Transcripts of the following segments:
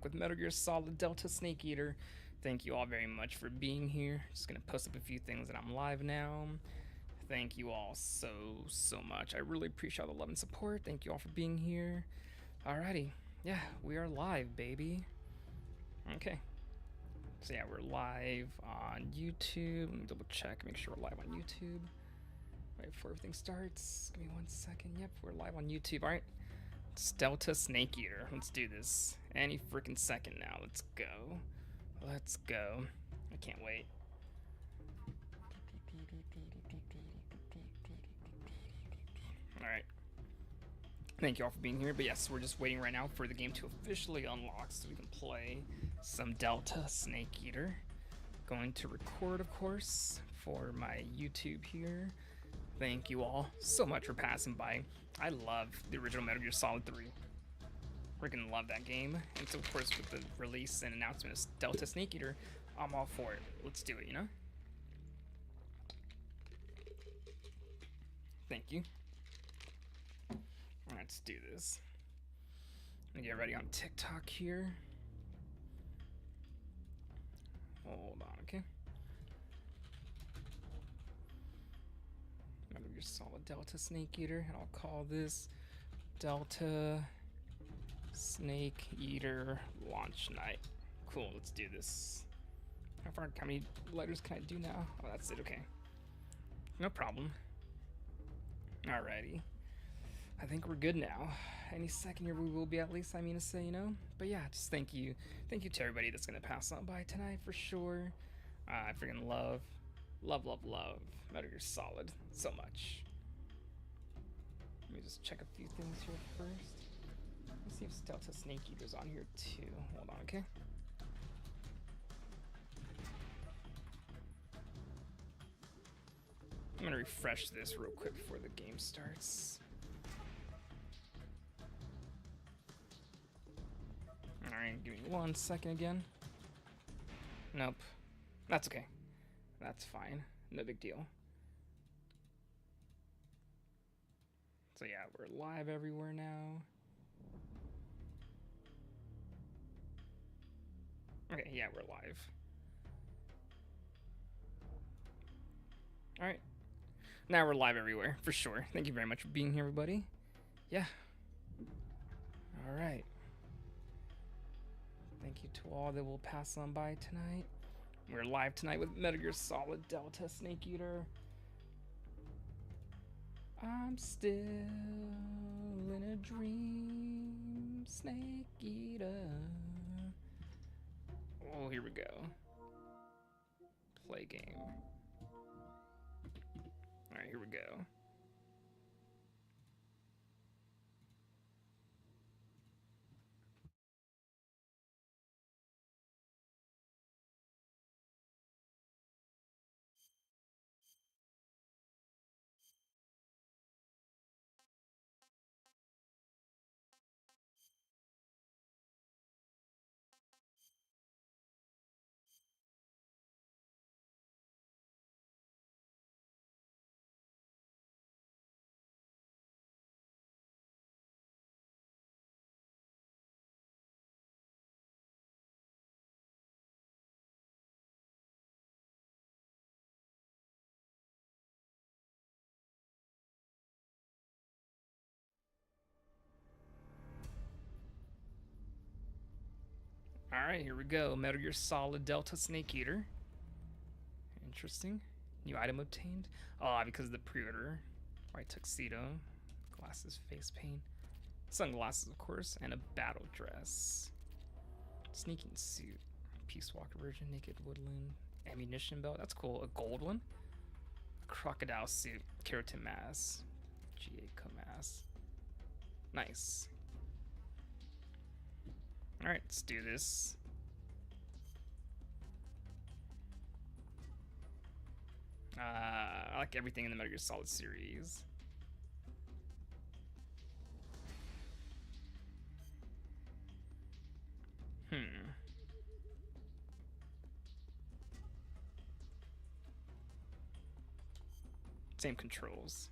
with Metal Gear Solid Delta Snake Eater. Thank you all very much for being here. Just gonna post up a few things that I'm live now. Thank you all so much. I really appreciate all the love and support. Thank you all for being here. Alrighty, yeah, we are live, baby. Okay. So yeah, we're live on YouTube. Let me double check, make sure we're live on YouTube. Right before everything starts. Give me 1 second. Yep, we're live on YouTube. Alright. It's Delta Snake Eater. Let's do this. Any freaking second now. Let's go. Let's go. I can't wait. Alright. Thank you all for being here. But yes, we're just waiting right now for the game to officially unlock so we can play some Delta Snake Eater. Going to record, of course, for my YouTube here. Thank you all so much for passing by. I love the original Metal Gear Solid 3. Freaking love that game. And so, of course, with the release and announcement of Delta Snake Eater, I'm all for it. Let's do it, you know? Thank you. Let's do this. I'm gonna get ready on TikTok here. Hold on, okay? Metal Gear Solid Delta Snake Eater, and I'll call this Delta Snake Eater Launch Night. Cool, let's do this. How many letters can I do now? Oh, that's it, okay. No problem. Alrighty. I think we're good now. Any second here we will be, at least, I mean to say, you know? But yeah, just thank you. Thank you to everybody that's gonna pass on by tonight for sure. I freaking love Metal Gear Solid so much. Let me just check a few things here first. Let's see if Delta Snake Eater's on here too. Hold on, okay? I'm gonna refresh this real quick before the game starts. Alright, give me 1 second again. Nope. That's okay. That's fine. No big deal. So yeah, we're live everywhere now. Okay, yeah, we're live. Alright. Now we're live everywhere, for sure. Thank you very much for being here, everybody. Yeah. Alright. Thank you to all that will pass on by tonight. We're live tonight with Metal Gear Solid Delta Snake Eater. I'm still in a dream, Snake Eater. Oh, here we go. Play game. Alright, here we go. Alright, here we go. Metal Gear Solid Delta Snake Eater. Interesting. New item obtained. Oh, because of the pre-order. White tuxedo. Glasses, face paint. Sunglasses, of course. And a battle dress. Sneaking suit. Peace Walker version. Naked woodland. Ammunition belt. That's cool. A gold one. A crocodile suit. Keratin mask. GA mask. Nice. Alright, let's do this. I like everything in the Metal Gear Solid series. Same controls.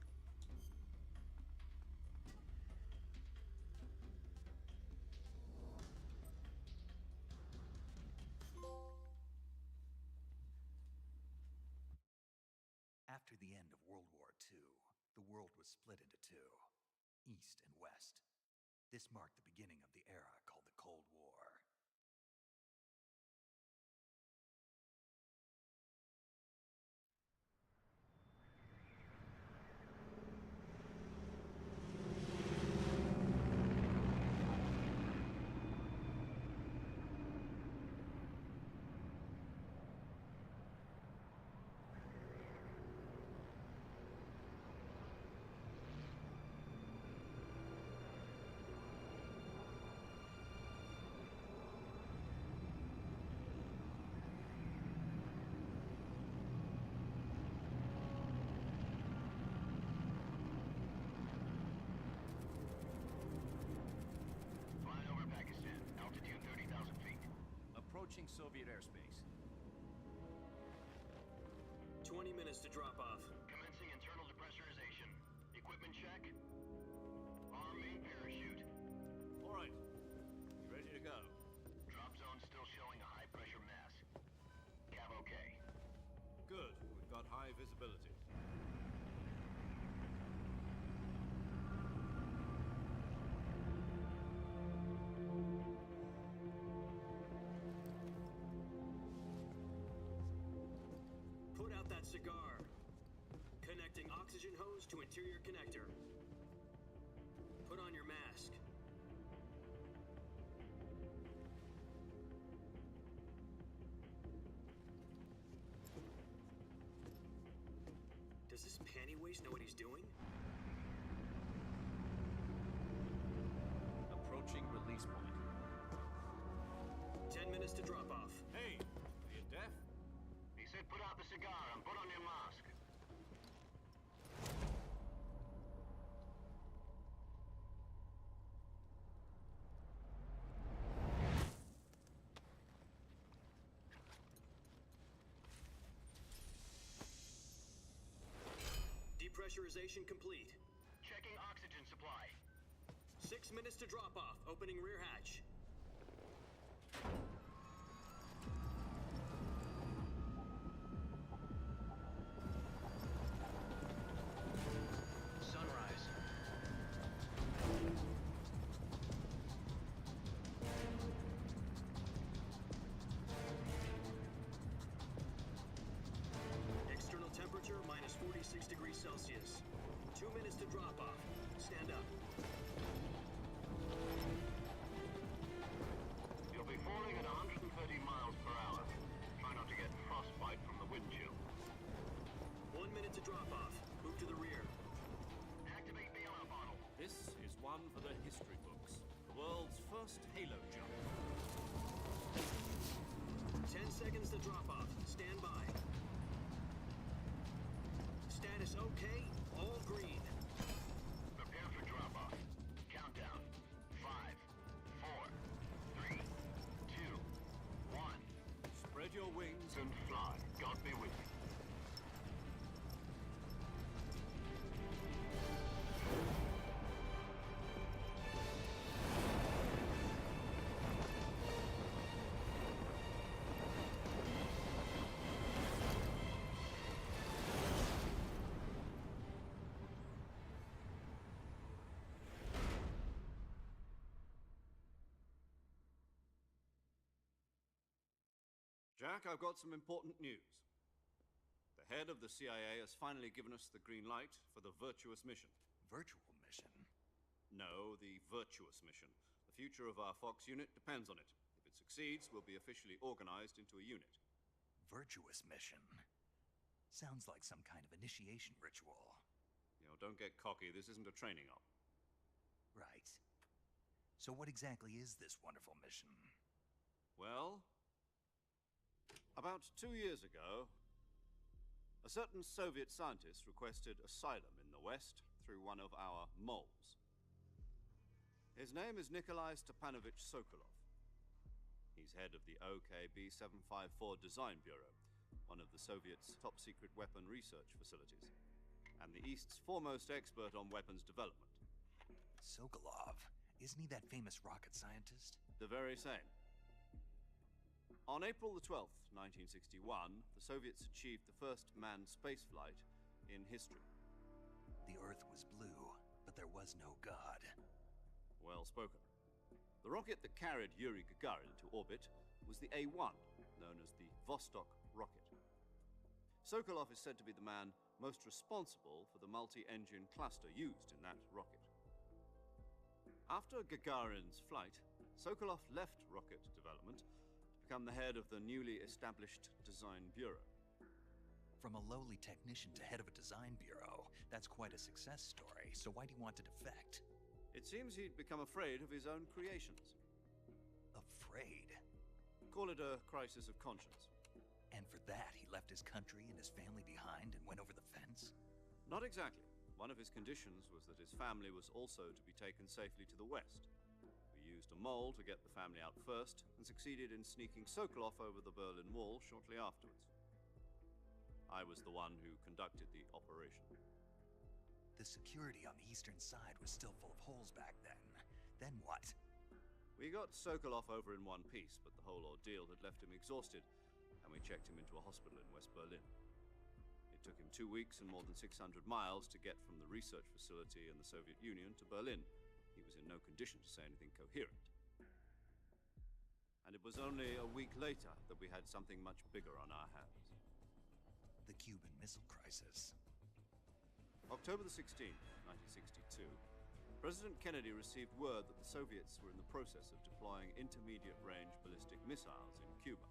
After the end of World War II, the world was split into two, East and West. This marked the beginning of the era called the Cold War. Approaching Soviet airspace. 20 minutes to drop off. Commencing internal depressurization. Equipment check. Arm main parachute. All right. Ready to go. Drop zone still showing a high pressure mass. Cav okay. Good. We've got high visibility. Put out that cigar. Connecting oxygen hose to interior connector. Put on your mask. Does this panty waste know what he's doing? Approaching release point. 10 minutes to drop off. Hey, are you deaf? He said put out the cigar and put on your mask. Depressurization complete. Checking oxygen supply. 6 minutes to drop off. Opening rear hatch. Sunrise. External temperature minus 46 degrees Celsius. 2 minutes to drop off. Stand up. You'll be falling at 130 miles per hour. Try not to get frostbite from the wind chill. 1 minute to drop off. Move to the rear. Activate bailout bottle. This is one for the history books. The world's first halo jump. 10 seconds to drop off. Stand by. Status okay. All green. Prepare for drop off. Countdown. 5, 4, 3, 2, 1. Spread your wings And fly. God be with you. Jack, I've got some important news. The head of the CIA has finally given us the green light for the Virtuous Mission. Virtual Mission? No, the Virtuous Mission. The future of our Fox unit depends on it. If it succeeds, we'll be officially organized into a unit. Virtuous Mission? Sounds like some kind of initiation ritual. You know, don't get cocky. This isn't a training op. Right. So what exactly is this wonderful mission? Well, about 2 years ago, a certain Soviet scientist requested asylum in the West through one of our moles. His name is Nikolai Stepanovich Sokolov. He's head of the OKB-754 Design Bureau, one of the Soviets' top-secret weapon research facilities, and the East's foremost expert on weapons development. Sokolov? Isn't he that famous rocket scientist? The very same. On April the 12th, 1961, the Soviets achieved the first manned spaceflight in history. The Earth was blue, but there was no God. Well spoken. The rocket that carried Yuri Gagarin into orbit was the A-1, known as the Vostok rocket. Sokolov is said to be the man most responsible for the multi-engine cluster used in that rocket. After Gagarin's flight, Sokolov left rocket development to become the head of the newly established Design Bureau. From a lowly technician to head of a design bureau, that's quite a success story, so why do you want to defect? It seems he'd become afraid of his own creations. Afraid? Call it a crisis of conscience. And for that, he left his country and his family behind and went over the fence? Not exactly. One of his conditions was that his family was also to be taken safely to the west. We used a mole to get the family out first, and succeeded in sneaking Sokolov over the Berlin Wall shortly afterwards. I was the one who conducted the operation. The security on the eastern side was still full of holes back then. Then what? We got Sokolov over in one piece, but the whole ordeal had left him exhausted, and we checked him into a hospital in West Berlin. It took him 2 weeks and more than 600 miles to get from the research facility in the Soviet Union to Berlin. He was in no condition to say anything coherent. And it was only a week later that we had something much bigger on our hands. The Cuban Missile Crisis. October the 16th, 1962, President Kennedy received word that the Soviets were in the process of deploying intermediate-range ballistic missiles in Cuba.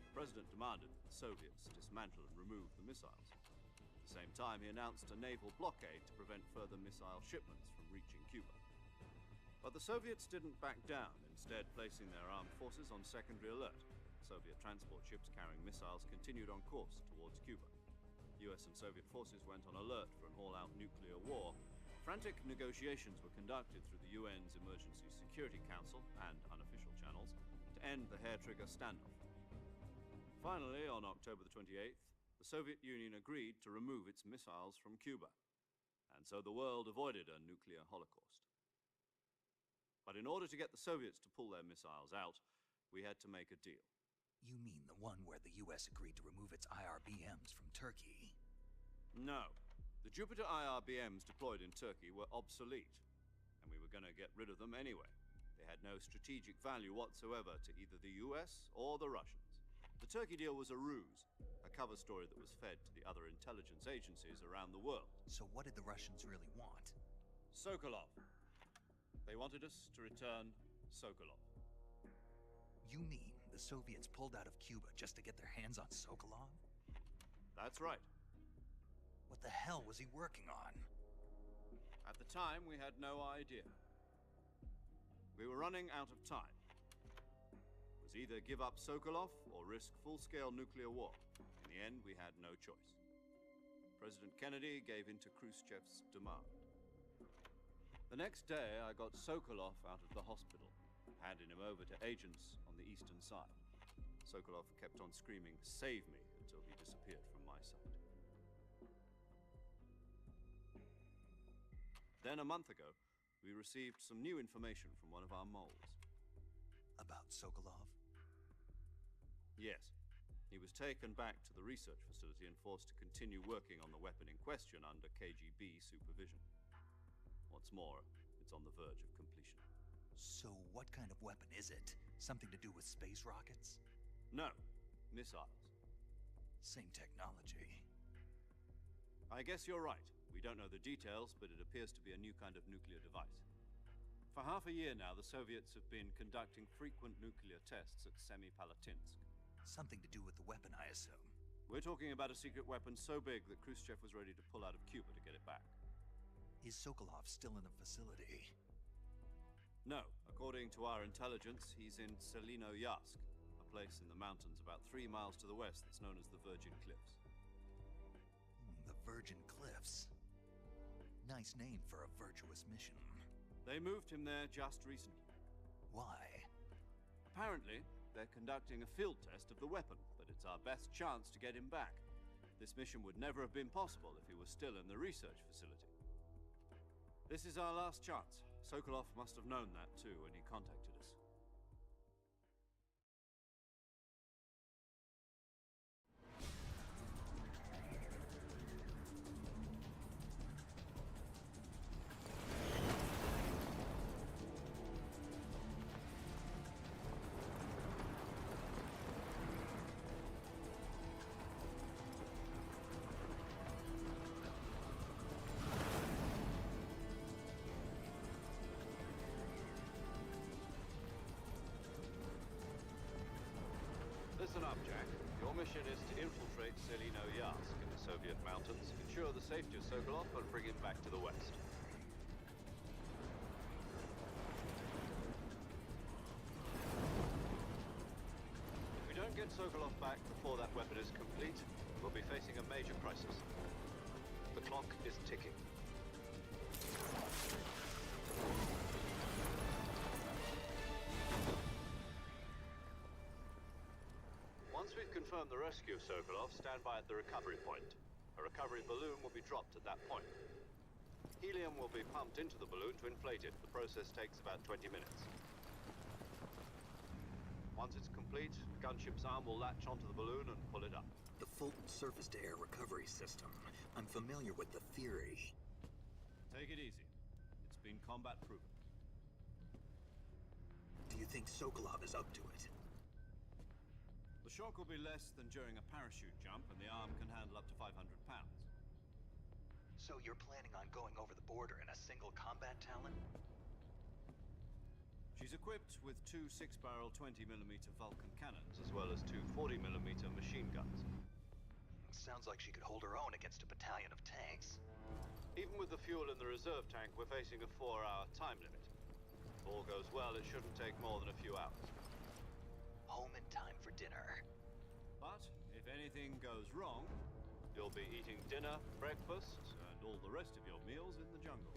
The President demanded that the Soviets dismantle and remove the missiles. At the same time, he announced a naval blockade to prevent further missile shipments from reaching Cuba. But the Soviets didn't back down, instead placing their armed forces on secondary alert. Soviet transport ships carrying missiles continued on course towards Cuba. US and Soviet forces went on alert for an all-out nuclear war. Frantic negotiations were conducted through the UN's Emergency Security Council and unofficial channels to end the hair-trigger standoff. Finally, on October the 28th, the Soviet Union agreed to remove its missiles from Cuba, and so the world avoided a nuclear holocaust. But in order to get the Soviets to pull their missiles out, we had to make a deal. You mean the one where the US agreed to remove its IRBMs from Turkey? No. The Jupiter IRBMs deployed in Turkey were obsolete, and we were going to get rid of them anyway. They had no strategic value whatsoever to either the US or the Russians. The Turkey deal was a ruse, a cover story that was fed to the other intelligence agencies around the world. So what did the Russians really want? Sokolov. They wanted us to return Sokolov. You mean the Soviets pulled out of Cuba just to get their hands on Sokolov? That's right. What the hell was he working on? At the time, we had no idea. We were running out of time. It was either give up Sokolov or risk full-scale nuclear war. In the end, we had no choice. President Kennedy gave in to Khrushchev's demand. The next day, I got Sokolov out of the hospital, handing him over to agents on the eastern side. Sokolov kept on screaming, "Save me," until he disappeared from my sight. Then, a month ago, we received some new information from one of our moles. About Sokolov? Yes. He was taken back to the research facility and forced to continue working on the weapon in question under KGB supervision. What's more, it's on the verge of completion. So what kind of weapon is it? Something to do with space rockets? No, missiles. Same technology. I guess you're right. We don't know the details, but it appears to be a new kind of nuclear device. For half a year now, the Soviets have been conducting frequent nuclear tests at Semipalatinsk. Something to do with the weapon, I assume. We're talking about a secret weapon so big that Khrushchev was ready to pull out of Cuba to get it back. Is Sokolov still in the facility? No. According to our intelligence, he's in Selino-Yask, a place in the mountains about 3 miles to the west that's known as the Virgin Cliffs. The Virgin Cliffs. Nice name for a virtuous mission. They moved him there just recently. Why? Apparently, they're conducting a field test of the weapon, but it's our best chance to get him back. This mission would never have been possible if he was still in the research facility. This is our last chance. Sokolov must have known that too when he contacted us. Listen up, Jack. Your mission is to infiltrate Selino Yask in the Soviet mountains, ensure the safety of Sokolov, and bring him back to the West. If we don't get Sokolov back before that weapon is complete, we'll be facing a major crisis. The clock is ticking. Once we've confirmed the rescue of Sokolov, stand by at the recovery point. A recovery balloon will be dropped at that point. Helium will be pumped into the balloon to inflate it. The process takes about 20 minutes. Once it's complete, the gunship's arm will latch onto the balloon and pull it up. The Fulton surface-to-air recovery system. I'm familiar with the theory. Take it easy. It's been combat-proven. Do you think Sokolov is up to it? The shock will be less than during a parachute jump, and the arm can handle up to 500 pounds. So you're planning on going over the border in a single combat Talon? She's equipped with two 6-barrel 20mm Vulcan cannons, as well as two 40mm machine guns. Sounds like she could hold her own against a battalion of tanks. Even with the fuel in the reserve tank, we're facing a 4-hour time limit. If all goes well, it shouldn't take more than a few hours. Home in time for dinner. But if anything goes wrong, you'll be eating dinner, breakfast, and all the rest of your meals in the jungle.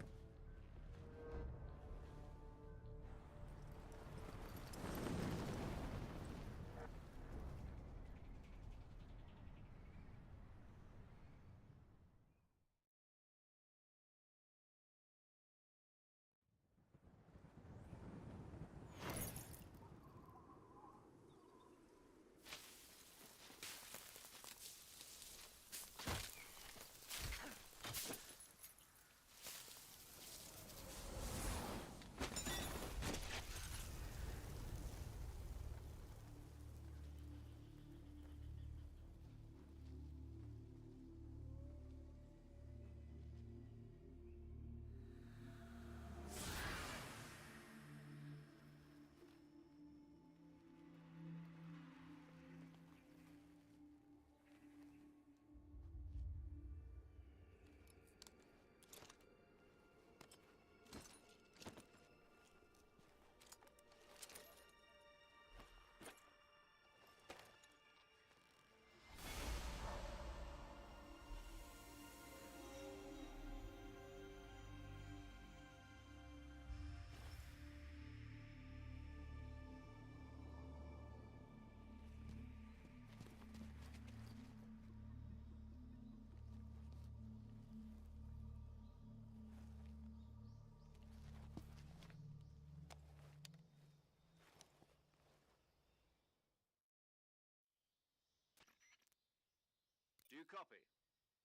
Do you copy?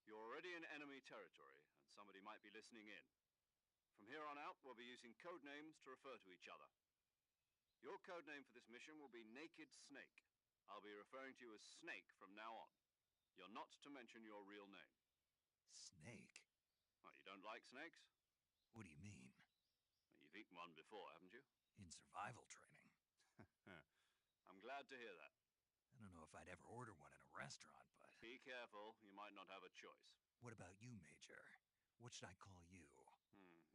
You're already in enemy territory, and somebody might be listening in. From here on out, we'll be using code names to refer to each other. Your code name for this mission will be Naked Snake. I'll be referring to you as Snake from now on. You're not to mention your real name. Snake? Oh, you don't like snakes? What do you mean? Well, you've eaten one before, haven't you? In survival training. I'm glad to hear that. I don't know if I'd ever order one in a restaurant, but... Be careful, you might not have a choice. What about you, Major? What should I call you?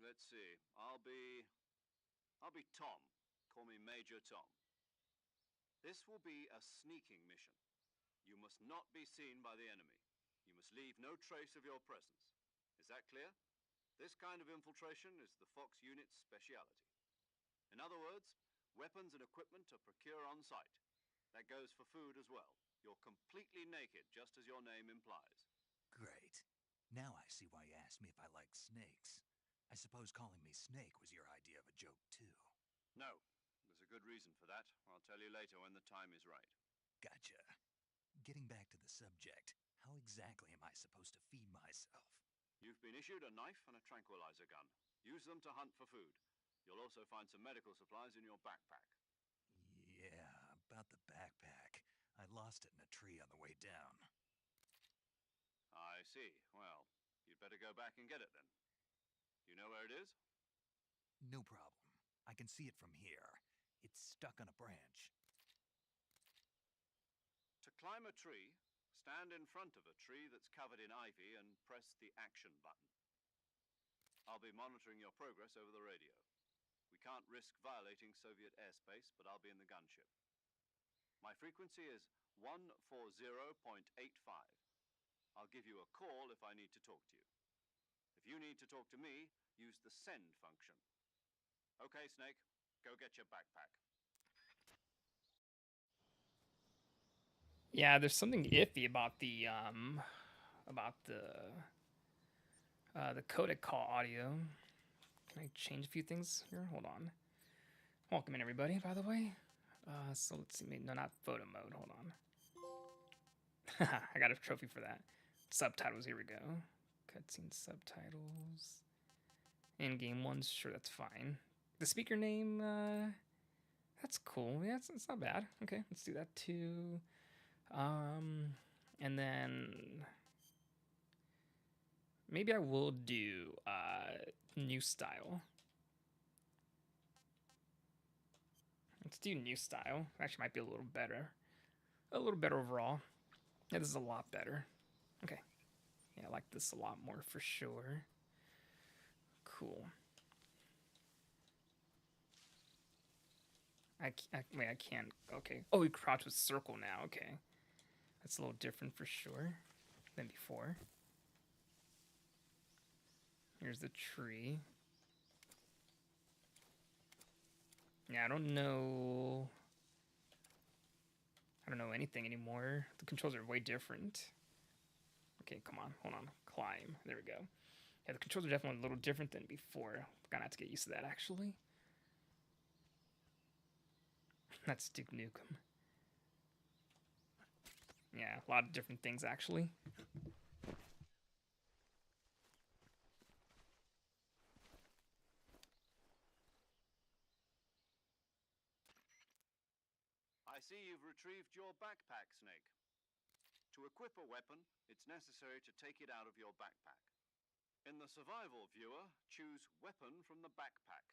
Let's see. I'll be Tom. Call me Major Tom. This will be a sneaking mission. You must not be seen by the enemy. You must leave no trace of your presence. Is that clear? This kind of infiltration is the Fox unit's speciality. In other words, weapons and equipment are procured on site. That goes for food as well. You're completely naked, just as your name implies. Great. Now I see why you asked me if I like snakes. I suppose calling me Snake was your idea of a joke, too. No. There's a good reason for that. I'll tell you later when the time is right. Gotcha. Getting back to the subject, how exactly am I supposed to feed myself? You've been issued a knife and a tranquilizer gun. Use them to hunt for food. You'll also find some medical supplies in your backpack. Yeah, about the backpack. I lost it in a tree on the way down. I see. Well, you'd better go back and get it then. You know where it is? No problem. I can see it from here. It's stuck on a branch. climb a tree, stand in front of a tree that's covered in ivy, and press the action button. I'll be monitoring your progress over the radio. We can't risk violating Soviet airspace, but I'll be in the gunship. My frequency is 140.85. I'll give you a call if I need to talk to you. If you need to talk to me, use the send function. Okay, Snake, go get your backpack. Yeah, there's something iffy about the codec call audio. Can I change a few things here? Hold on. Welcome in, everybody, by the way. So let's see. No, not photo mode. Hold on. I got a trophy for that. Subtitles. Here we go. Cutscene subtitles. In-game ones. Sure, that's fine. The speaker name. That's cool. Yeah, it's not bad. Okay, let's do that too. And then maybe I will do new style. Let's do new style. Actually, might be a little better. A little better overall. Yeah, this is a lot better. Okay. Yeah, I like this a lot more for sure. Cool. Wait, I can't. Okay. Oh, we crouch with circle now. Okay. That's a little different for sure than before. Here's the tree. Yeah, I don't know anything anymore. The controls are way different. Okay, come on. Hold on. Climb. There we go. Yeah, the controls are definitely a little different than before. Gonna have to get used to that, actually. That's Duke Nukem. Yeah, a lot of different things, actually. I see you've retrieved your backpack, Snake. To equip a weapon, it's necessary to take it out of your backpack. In the survival viewer, choose Weapon from the backpack.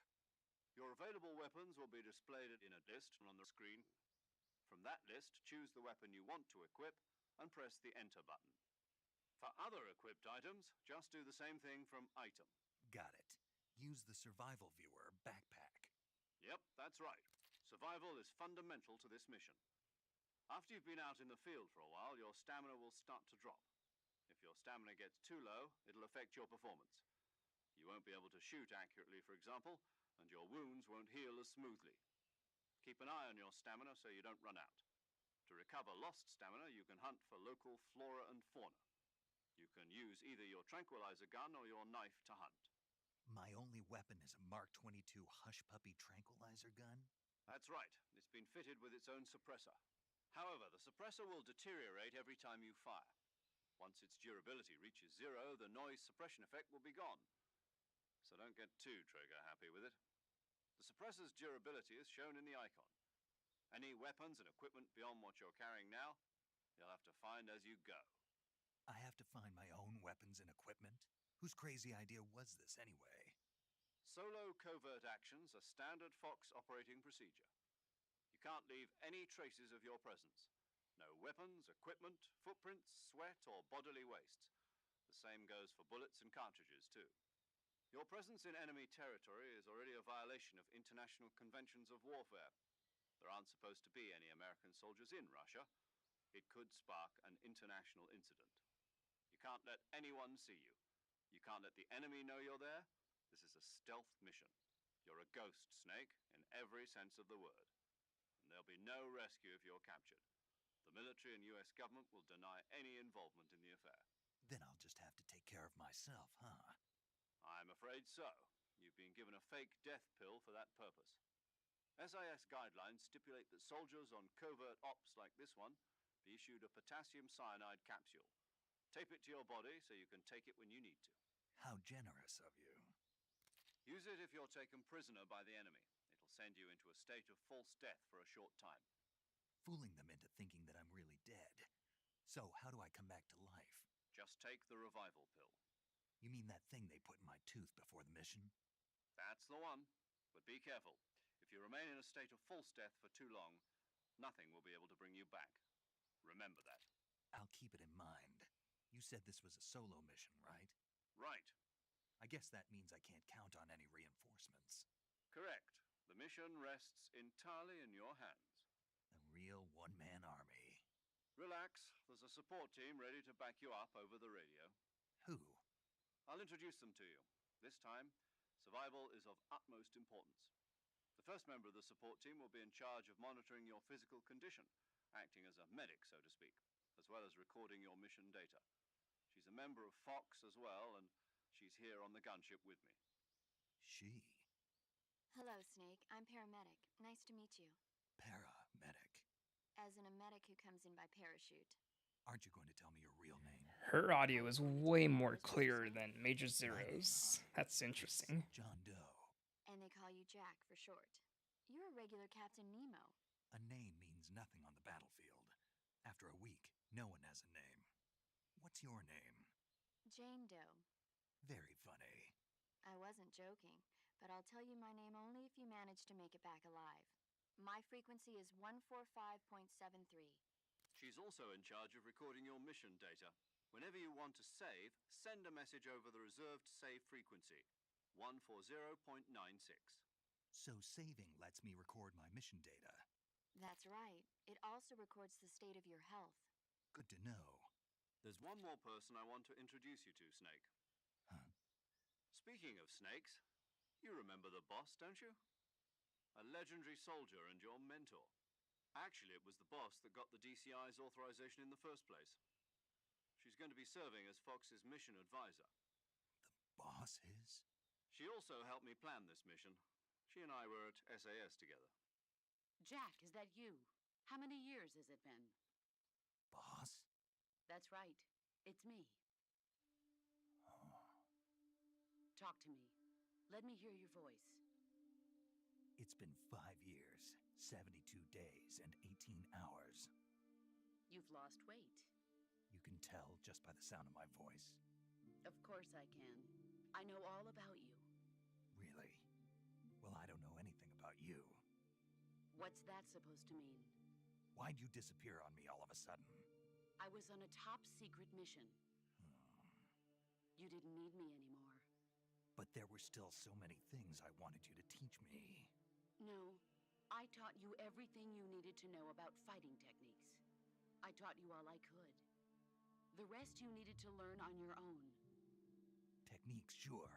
Your available weapons will be displayed in a list on the screen. From that list, choose the weapon you want to equip and press the Enter button. For other equipped items, just do the same thing from Item. Got it. Use the survival viewer backpack. Yep, that's right. Survival is fundamental to this mission. After you've been out in the field for a while, your stamina will start to drop. If your stamina gets too low, it'll affect your performance. You won't be able to shoot accurately, for example, and your wounds won't heal as smoothly. Keep an eye on your stamina so you don't run out. To recover lost stamina, you can hunt for local flora and fauna. You can use either your tranquilizer gun or your knife to hunt. My only weapon is a Mark 22 Hush Puppy tranquilizer gun? That's right. It's been fitted with its own suppressor. However, the suppressor will deteriorate every time you fire. Once its durability reaches 0, the noise suppression effect will be gone. So don't get too trigger happy with it. The suppressor's durability is shown in the icon. Any weapons and equipment beyond what you're carrying now, you'll have to find as you go. I have to find my own weapons and equipment? Whose crazy idea was this anyway? Solo covert actions are standard Fox operating procedure. You can't leave any traces of your presence. No weapons, equipment, footprints, sweat, or bodily wastes. The same goes for bullets and cartridges, too. Your presence in enemy territory is already a violation of international conventions of warfare. There aren't supposed to be any American soldiers in Russia. It could spark an international incident. You can't let anyone see you. You can't let the enemy know you're there. This is a stealth mission. You're a ghost, Snake, in every sense of the word. And there'll be no rescue if you're captured. The military and US government will deny any involvement in the affair. Then I'll just have to take care of myself, huh? I'm afraid so. You've been given a fake death pill for that purpose. SIS guidelines stipulate that soldiers on covert ops like this one be issued a potassium cyanide capsule. Tape it to your body so you can take it when you need to. How generous of you. Use it if you're taken prisoner by the enemy. It'll send you into a state of false death for a short time. Fooling them into thinking that I'm really dead. So how do I come back to life? Just take the revival pill. You mean that thing they put in my tooth before the mission? That's the one. But be careful. If you remain in a state of false death for too long, nothing will be able to bring you back. Remember that. I'll keep it in mind. You said this was a solo mission, right? Right. I guess that means I can't count on any reinforcements. Correct. The mission rests entirely in your hands. A real one-man army. Relax. There's a support team ready to back you up over the radio. Who? I'll introduce them to you. This time, survival is of utmost importance. The first member of the support team will be in charge of monitoring your physical condition, acting as a medic, so to speak, as well as recording your mission data. She's a member of Fox as well, and she's here on the gunship with me. She? Hello, Snake. I'm paramedic. Nice to meet you. Paramedic. As in a medic who comes in by parachute. Aren't you going to tell me your real name? Her audio is way more clear than Major Zero's. That's interesting. John Doe. And they call you Jack for short. You're a regular Captain Nemo. A name means nothing on the battlefield. After a week, no one has a name. What's your name? Jane Doe. Very funny. I wasn't joking, but I'll tell you my name only if you manage to make it back alive. My frequency is 145.73. She's also in charge of recording your mission data. Whenever you want to save, send a message over the reserved save frequency, 140.96. So saving lets me record my mission data. That's right. It also records the state of your health. Good to know. There's one more person I want to introduce you to, Snake. Huh? Speaking of snakes, you remember the boss, don't you? A legendary soldier and your mentor. Actually, it was the boss that got the DCI's authorization in the first place. She's going to be serving as Fox's mission advisor. The boss is? She also helped me plan this mission. She and I were at SAS together. Jack, is that you? How many years has it been? Boss? That's right. It's me. Oh. Talk to me. Let me hear your voice. It's been 5 years, 72 days, and 18 hours. You've lost weight. You can tell just by the sound of my voice. Of course I can. I know all about you. Really? Well, I don't know anything about you. What's that supposed to mean? Why'd you disappear on me all of a sudden? I was on a top-secret mission. You didn't need me anymore. But there were still so many things I wanted you to teach me. No, I taught you everything you needed to know about fighting techniques. I taught you all I could. The rest you needed to learn on your own. Techniques, sure.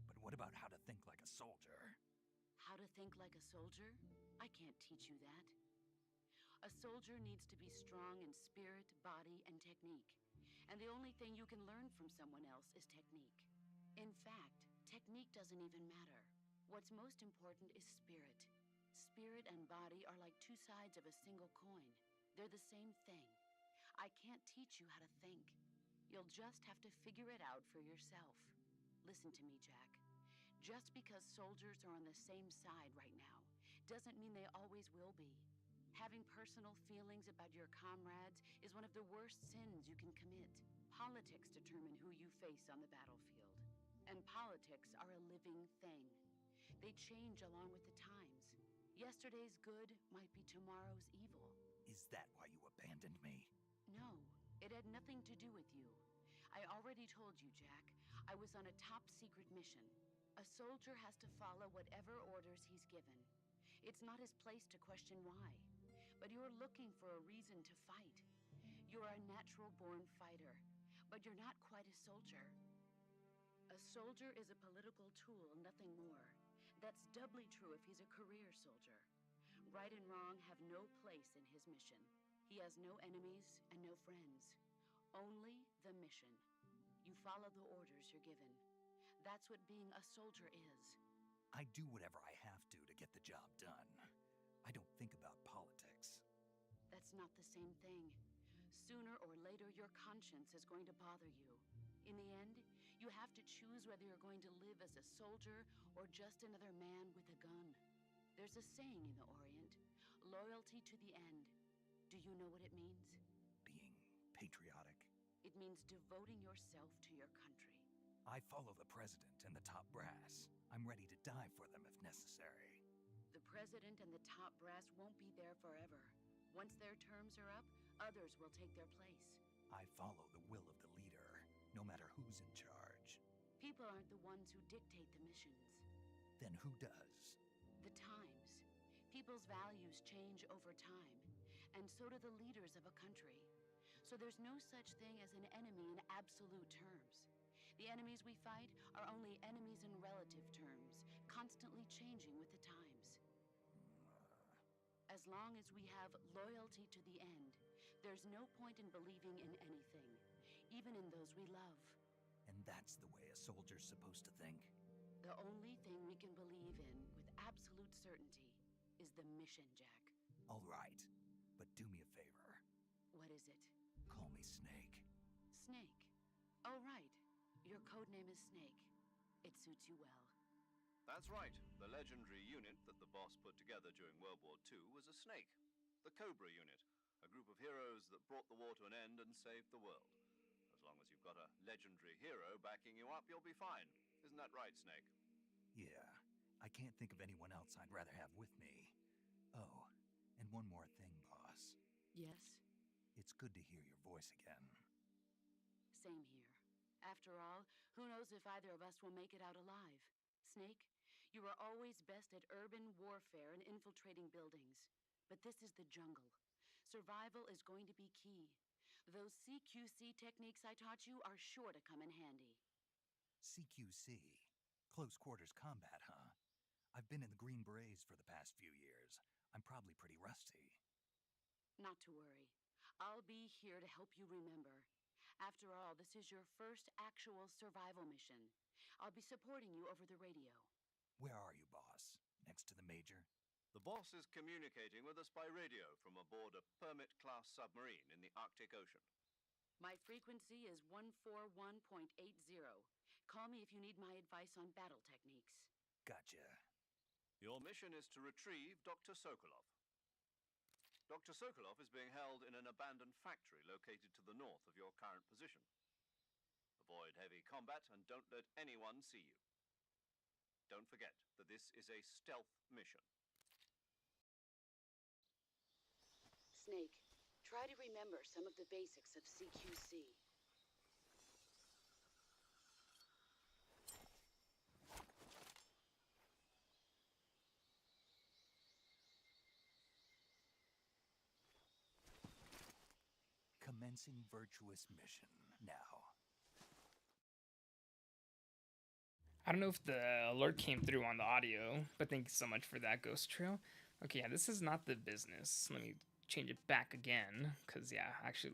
But what about how to think like a soldier? How to think like a soldier? I can't teach you that. A soldier needs to be strong in spirit, body, and technique. And the only thing you can learn from someone else is technique. In fact, technique doesn't even matter. What's most important is spirit. Spirit and body are like two sides of a single coin. They're the same thing. I can't teach you how to think. You'll just have to figure it out for yourself. Listen to me, Jack. Just because soldiers are on the same side right now doesn't mean they always will be. Having personal feelings about your comrades is one of the worst sins you can commit. Politics determine who you face on the battlefield. And politics are a living thing. They change along with the times. Yesterday's good might be tomorrow's evil. Is that why you abandoned me? No, it had nothing to do with you. I already told you, Jack. I was on a top-secret mission. A soldier has to follow whatever orders he's given. It's not his place to question why. But you're looking for a reason to fight. You're a natural-born fighter, but you're not quite a soldier. A soldier is a political tool, nothing more. That's doubly true if he's a career soldier. Right and wrong have no place in his mission. He has no enemies and no friends. Only the mission. You follow the orders you're given. That's what being a soldier is. I do whatever I have to get the job done. I don't think about politics. That's not the same thing. Sooner or later, your conscience is going to bother you. In the end, you have to choose whether you're going to live as a soldier or just another man with a gun. There's a saying in the Orient, loyalty to the end. Do you know what it means? Being patriotic. It means devoting yourself to your country. I follow the president and the top brass. I'm ready to die for them if necessary. The president and the top brass won't be there forever. Once their terms are up, others will take their place. I follow the will of the leader, no matter who's in charge. People aren't the ones who dictate the missions. Then who does? The times. People's values change over time, and so do the leaders of a country. So there's no such thing as an enemy in absolute terms. The enemies we fight are only enemies in relative terms, constantly changing with the times. As long as we have loyalty to the end, there's no point in believing in anything, even in those we love. And that's the way a soldier's supposed to think? The only thing we can believe in with absolute certainty is the mission, Jack. All right, but do me a favor. What is it? Call me Snake. Snake. Oh, right. Your code name is Snake. It suits you well. That's right. The legendary unit that the boss put together during World War II was a snake. The Cobra unit, a group of heroes that brought the war to an end and saved the world. As long as you've got a legendary hero backing you up, you'll be fine. Isn't that right, Snake? Yeah, I can't think of anyone else I'd rather have with me. Oh, and one more thing, boss. Yes? It's good to hear your voice again. Same here. After all, who knows if either of us will make it out alive? Snake, you were always best at urban warfare and infiltrating buildings. But this is the jungle. Survival is going to be key. Those CQC techniques I taught you are sure to come in handy. CQC? Close quarters combat, huh? I've been in the Green Berets for the past few years. I'm probably pretty rusty. Not to worry. I'll be here to help you remember. After all, this is your first actual survival mission. I'll be supporting you over the radio. Where are you, boss? Next to the Major? The boss is communicating with us by radio from aboard a Permit-class submarine in the Arctic Ocean. My frequency is 141.80. Call me if you need my advice on battle techniques. Gotcha. Your mission is to retrieve Dr. Sokolov. Dr. Sokolov is being held in an abandoned factory located to the north of your current position. Avoid heavy combat and don't let anyone see you. Don't forget that this is a stealth mission. Snake, try to remember some of the basics of CQC. Commencing Virtuous Mission now. I don't know if the alert came through on the audio, but thank you so much for that, Ghost Trail. Okay, yeah, this is not the business. Let me change it back again, because, yeah, actually,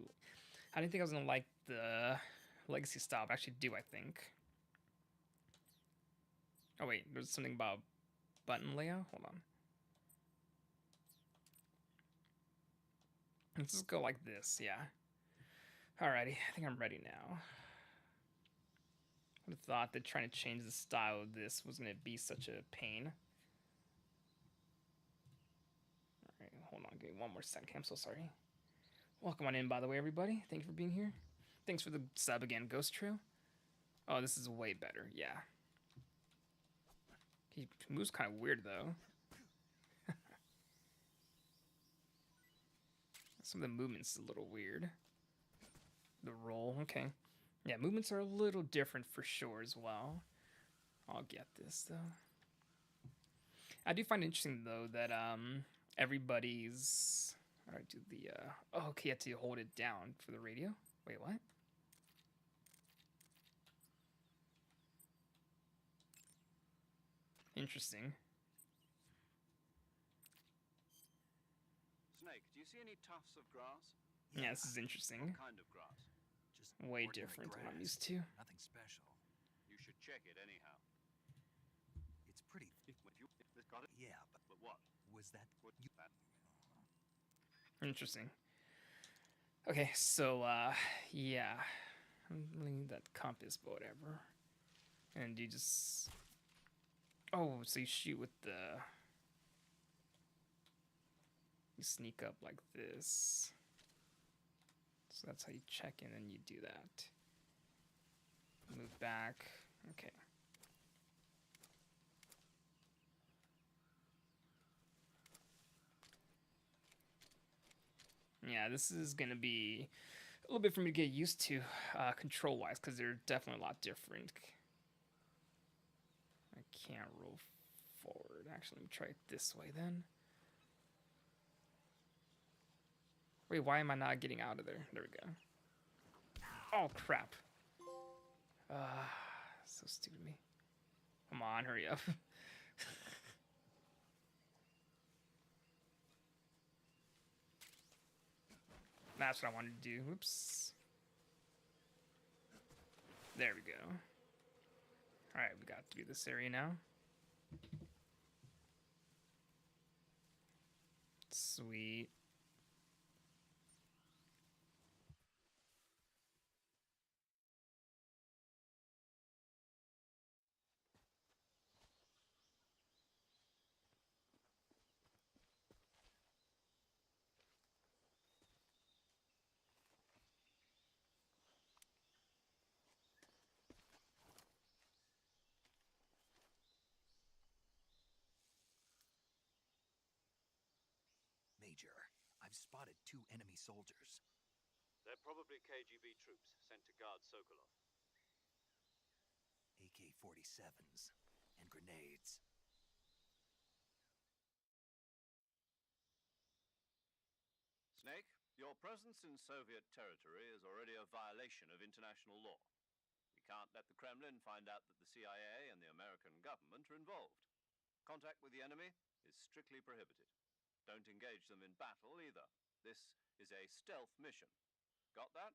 I didn't think I was going to like the legacy style, but I actually do, I think. Oh, wait, there's something about button layout? Hold on. Let's just go like this, yeah. Alrighty, I think I'm ready now. I would have thought that trying to change the style of this was going to be such a pain. Alright, hold on, give me one more second. I'm so sorry. Welcome on in, by the way, everybody. Thank you for being here. Thanks for the sub again, Ghost Trail. Oh, this is way better, yeah. He moves kind of weird, though. Some of the movements a little weird. The roll, okay. Yeah, movements are a little different for sure as well. I'll get this, though. I do find it interesting, though, that everybody's... How do I do the... Oh, okay, you have to hold it down for the radio? Wait, what? Interesting. Snake, do you see any tufts of grass? Yeah, this is interesting. What kind of grass? Just Way ordinary different than I'm grass. used to. Nothing special. You should check it anyhow. It's pretty... Got it? Yeah, But what? was that... What You... that? Interesting. Okay, so, yeah. I really need that compass, but whatever. And you just... Oh, so you shoot with the... You sneak up like this. So that's how you check in, and you do that. Move back. Okay. Yeah, this is gonna be a little bit for me to get used to, control-wise, because they're definitely a lot different. I can't roll forward. Actually, let me try it this way then. Wait, why am I not getting out of there? There we go. Oh, crap. So stupid of me. Come on, hurry up. That's what I wanted to do. Whoops. There we go. Alright, we got through this area now. Sweet. Major, I've spotted 2 enemy soldiers. They're probably KGB troops sent to guard Sokolov. AK-47s and grenades. Snake, your presence in Soviet territory is already a violation of international law. We can't let the Kremlin find out that the CIA and the American government are involved. Contact with the enemy is strictly prohibited. Don't engage them in battle either. This is a stealth mission. Got that?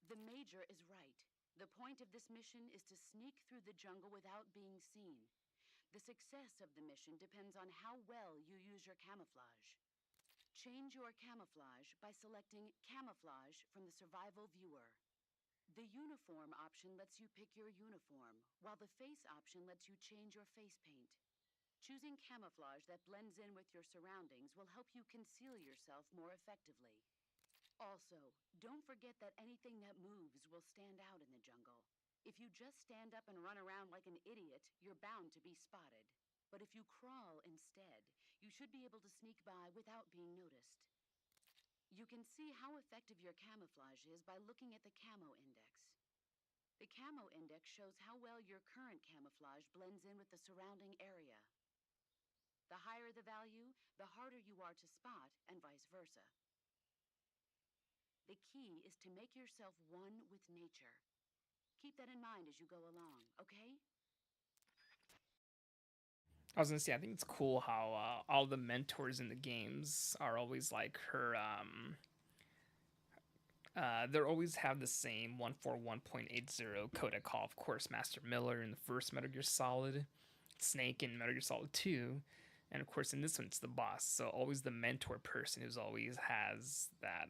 The Major is right. The point of this mission is to sneak through the jungle without being seen. The success of the mission depends on how well you use your camouflage. Change your camouflage by selecting Camouflage from the Survival Viewer. The Uniform option lets you pick your uniform, while the Face option lets you change your face paint. Choosing camouflage that blends in with your surroundings will help you conceal yourself more effectively. Also, don't forget that anything that moves will stand out in the jungle. If you just stand up and run around like an idiot, you're bound to be spotted. But if you crawl instead, you should be able to sneak by without being noticed. You can see how effective your camouflage is by looking at the Camo Index. The Camo Index shows how well your current camouflage blends in with the surrounding area. The higher the value, the harder you are to spot, and vice versa. The key is to make yourself one with nature. Keep that in mind as you go along, okay? I was gonna say, I think it's cool how all the mentors in the games are always like her. They always have the same 141.80 codec call. Of course, Master Miller in the first Metal Gear Solid, Snake in Metal Gear Solid 2, and of course in this one it's the boss. So always the mentor person who's always has that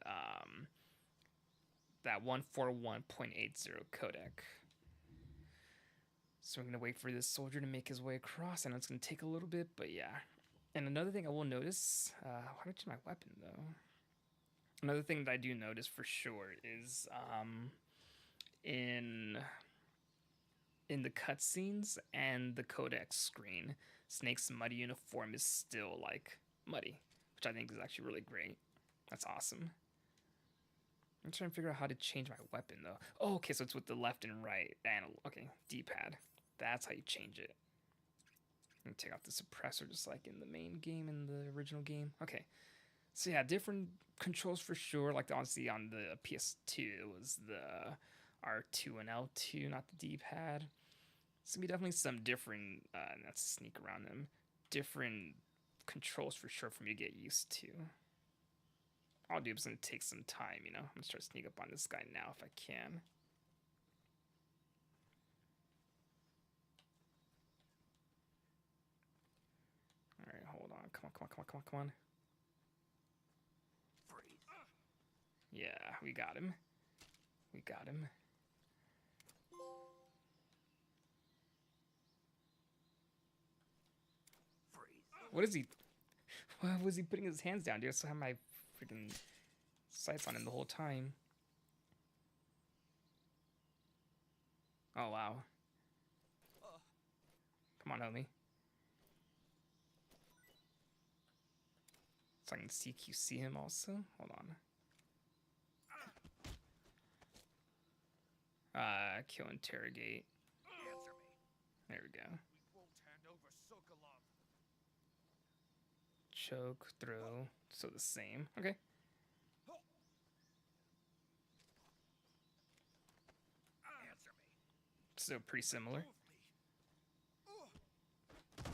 141.80 codec. So we're gonna wait for this soldier to make his way across. I know it's gonna take a little bit, but yeah. And another thing I will notice, why don't I change my weapon though? Another thing that I do notice for sure is in the cutscenes and the codex screen, Snake's muddy uniform is still like muddy, which I think is actually really great. That's awesome. I'm trying to figure out how to change my weapon though. Oh, okay, so it's with the left and right. And okay, D-pad. That's how you change it. I'm gonna take off the suppressor just like in the main game, in the original game. Okay. So yeah, different controls for sure. Like honestly on the PS2, it was the R2 and L2, not the D-pad. It's gonna be definitely some different, not to sneak around them, different controls for sure for me to get used to. I'll do is gonna take some time, you know. I'm gonna start to sneak up on this guy now if I can. All right, hold on. Come on, come on, come on, come on, come on. Freeze. Yeah, we got him. We got him. Freeze. What is he? Why was he putting his hands down, dude? I still have my freaking sights on him the whole time. Oh, wow. Come on, homie. So I can CQC him also? Hold on. Kill, interrogate. Answer me. There we go. We won't hand over Sokolov. Choke, throw. So the same. Okay. Answer me. So pretty similar. Move me.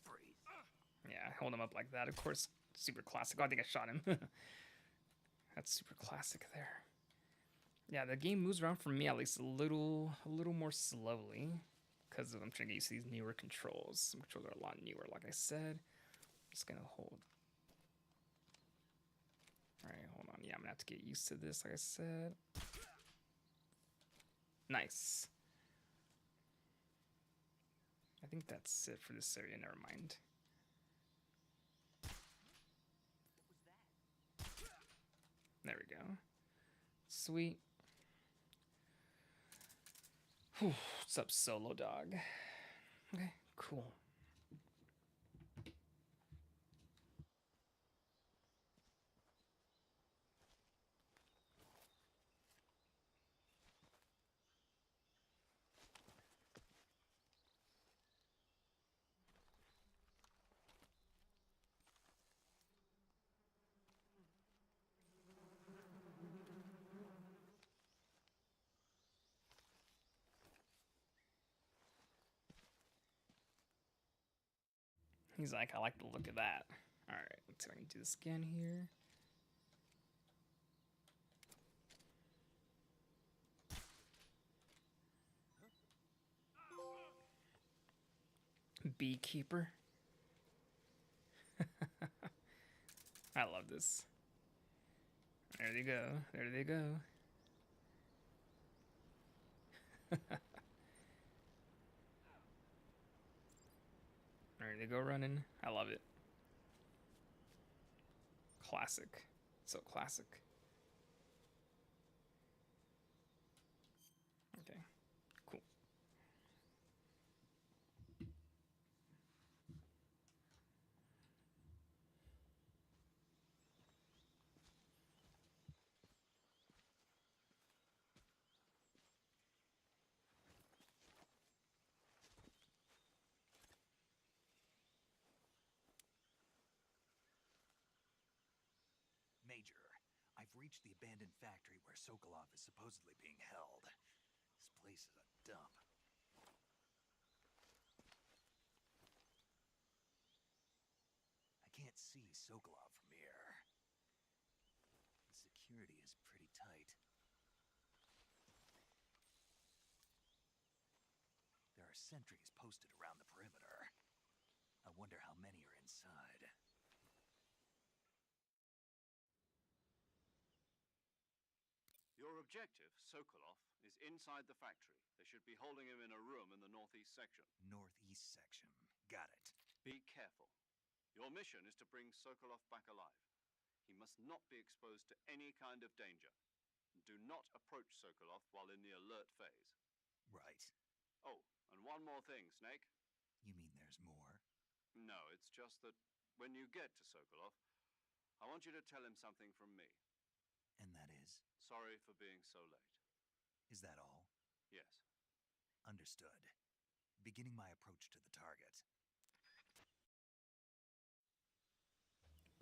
Freeze. Yeah, hold him up like that. Of course, super classic. Oh, I think I shot him. That's super classic there. Yeah, the game moves around for me at least a little more slowly because I'm trying to get used to these newer controls. Some controls are a lot newer, like I said. I'm just gonna hold. All right, hold on. Yeah, I'm gonna have to get used to this, like I said. Nice. I think that's it for this area. Never mind. There we go. Sweet. Whew, what's up, Solo Dog? Okay, cool. He's like, I like the look of that. All right, let's see if I can do this again here. Beekeeper. I love this. There they go. There they go. There they go running. I love it. Classic. So classic. Okay, cool. Major, I've reached the abandoned factory where Sokolov is supposedly being held. This place is a dump. I can't see Sokolov from here. The security is pretty tight. There are sentries posted around the perimeter. I wonder how many are inside. Your objective, Sokolov, is inside the factory. They should be holding him in a room in the northeast section. Northeast section. Got it. Be careful. Your mission is to bring Sokolov back alive. He must not be exposed to any kind of danger. Do not approach Sokolov while in the alert phase. Right. Oh, and one more thing, Snake. You mean there's more? No, it's just that when you get to Sokolov, I want you to tell him something from me. And that is? Sorry for being so late. Is that all? Yes. Understood. Beginning my approach to the target.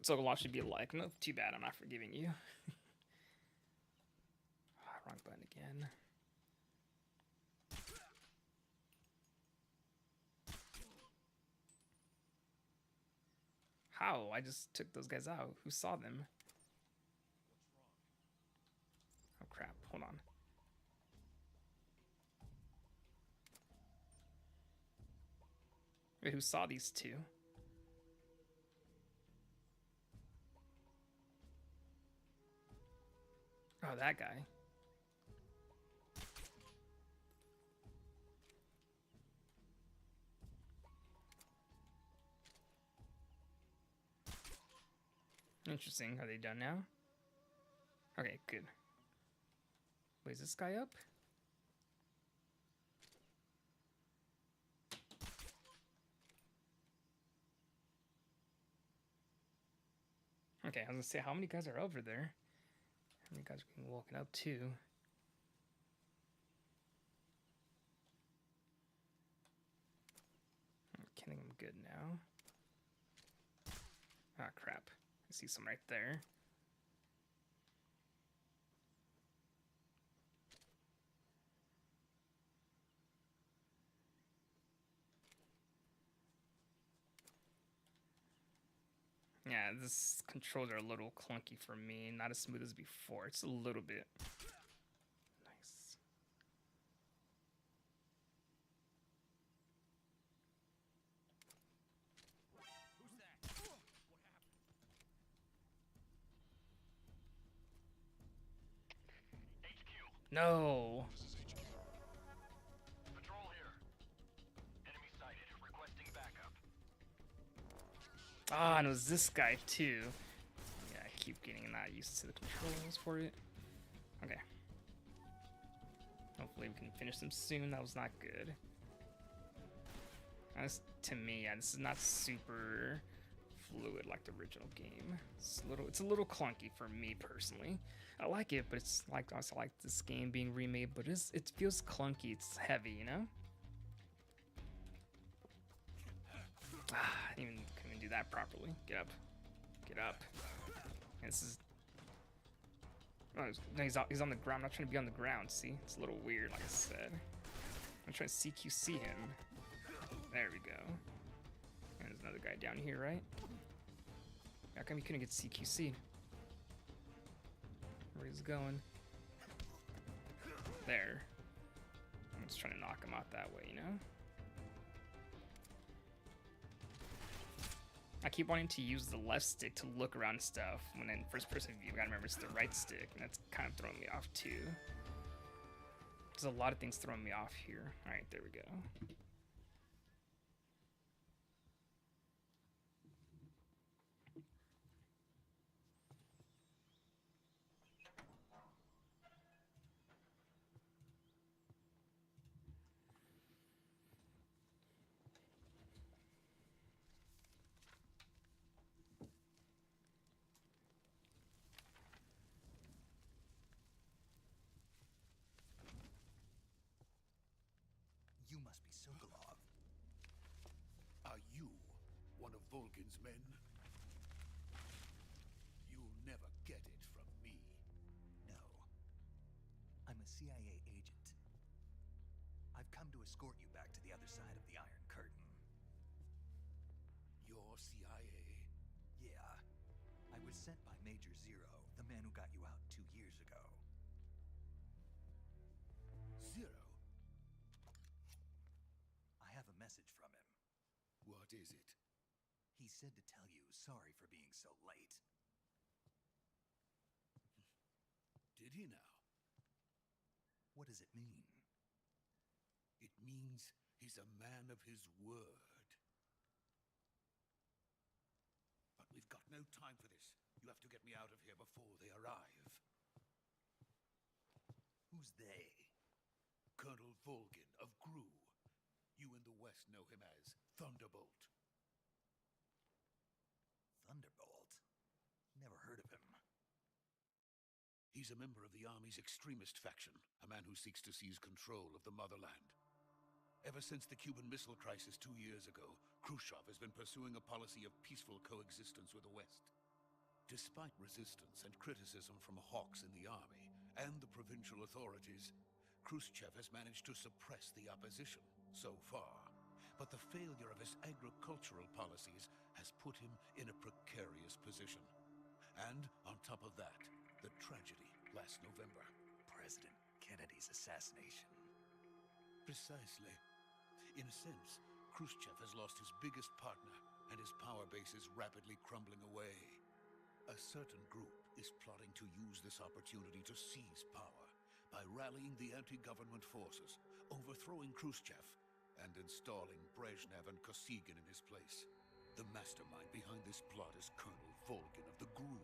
Sokolov should be like, no, too bad, I'm not forgiving you. Wrong button again. How? I just took those guys out. Who saw them? Oh crap, hold on. Wait, who saw these two? Oh, that guy. Interesting. Are they done now? Okay, good. Wait, is this guy up? Okay, I was gonna say, how many guys are over there? How many guys are being woken up too? think I'm good now. Ah, crap. I see some right there. Yeah, this controls are a little clunky for me. Not as smooth as before. It's a little bit. Nice. Who's that? What happened? HQ. No. This is HQ. Patrol here. Enemy sighted. Requesting backup. Ah, and it was this guy too. Yeah, I keep getting not used to the controls for it. Okay. Hopefully we can finish them soon. That was not good. This, to me, yeah, this is not super fluid like the original game. It's a little clunky for me personally. I like it, but it's like I also like this game being remade, but it feels clunky. It's heavy, you know. Ah, I didn't even do that properly. Get up, get up. And this is. Oh, no, he's on the ground. I'm not trying to be on the ground. See, it's a little weird, like I said. I'm trying to CQC him. There we go. And there's another guy down here, right? How come you couldn't get CQC'd? Where he's going? There. I'm just trying to knock him out that way, you know? I keep wanting to use the left stick to look around stuff when in first person view. I gotta remember it's the right stick, and that's kind of throwing me off too. There's a lot of things throwing me off here. Alright, there we go. You must be Sokolov. Are you one of Volgin's men? You'll never get it from me. No. I'm a CIA agent. I've come to escort you back to the other side of the Iron Curtain. You're CIA? Yeah. I was sent by Major Zero, the man who got you out 2 years ago. Zero? I have a message from him. What is it? He said to tell you sorry for being so late. Did he now? What does it mean? It means he's a man of his word. But we've got no time for this. You have to get me out of here before they arrive. Who's they? Colonel Volgin of GRU. You in the West know him as Thunderbolt. Thunderbolt? Never heard of him. He's a member of the Army's extremist faction, a man who seeks to seize control of the motherland. Ever since the Cuban Missile Crisis 2 years ago, Khrushchev has been pursuing a policy of peaceful coexistence with the West. Despite resistance and criticism from hawks in the army and the provincial authorities, Khrushchev has managed to suppress the opposition so far. But the failure of his agricultural policies has put him in a precarious position. And on top of that, the tragedy last November. President Kennedy's assassination. Precisely. In a sense, Khrushchev has lost his biggest partner, and his power base is rapidly crumbling away. A certain group is plotting to use this opportunity to seize power by rallying the anti-government forces, overthrowing Khrushchev, and installing Brezhnev and Kosygin in his place. The mastermind behind this plot is Colonel Volgin of the GRU.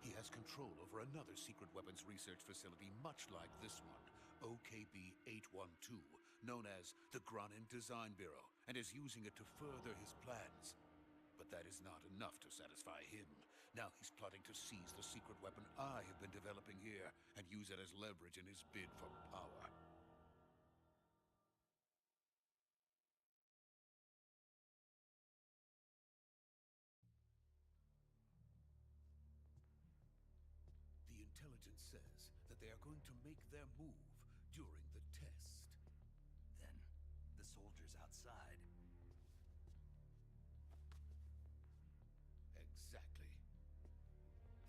He has control over another secret weapons research facility much like this one, OKB-812, known as the Granin Design Bureau, and is using it to further his plans. But that is not enough to satisfy him. Now he's plotting to seize the secret weapon I have been developing here and use it as leverage in his bid for power. Bulletin says that they are going to make their move during the test. Then, the soldiers outside. Exactly.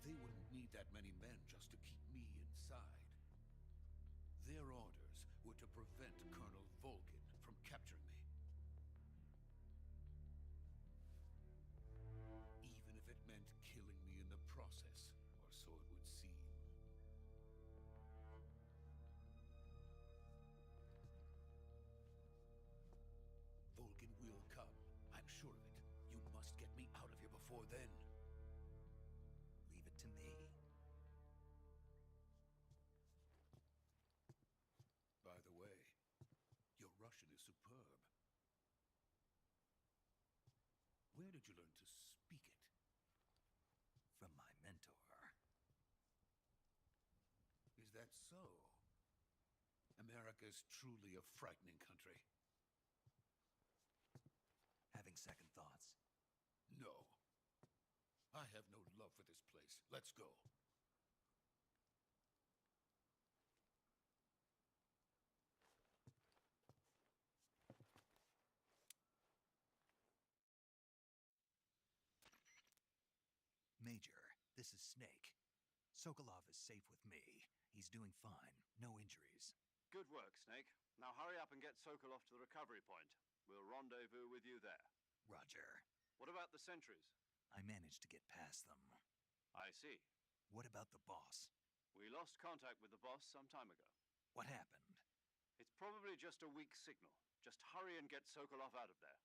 They wouldn't need that many men just to keep me inside. Their orders were to prevent Colonel Volgin from capturing me. Even if it meant killing me in the process, or so it would seem. Volgin will come. I'm sure of it. You must get me out of here before then. Leave it to me. By the way, your Russian is superb. Where did you learn to speak it? From my mentor. Is that so? America is truly a frightening country. Having second thoughts? No. I have no love for this place. Let's go. Major, this is Snake. Sokolov is safe with me. He's doing fine. No injuries. Good work, Snake. Now hurry up and get Sokolov to the recovery point. We'll rendezvous with you there. Roger. What about the sentries? I managed to get past them. I see. What about the boss? We lost contact with the boss some time ago. What happened? It's probably just a weak signal. Just hurry and get Sokolov out of there.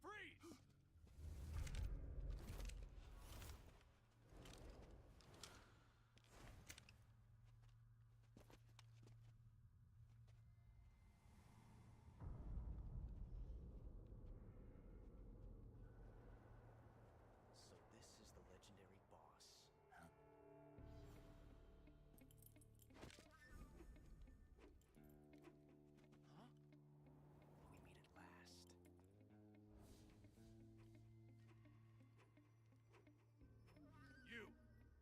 Freeze! So this is the legendary boss. Huh? Huh? We meet at last.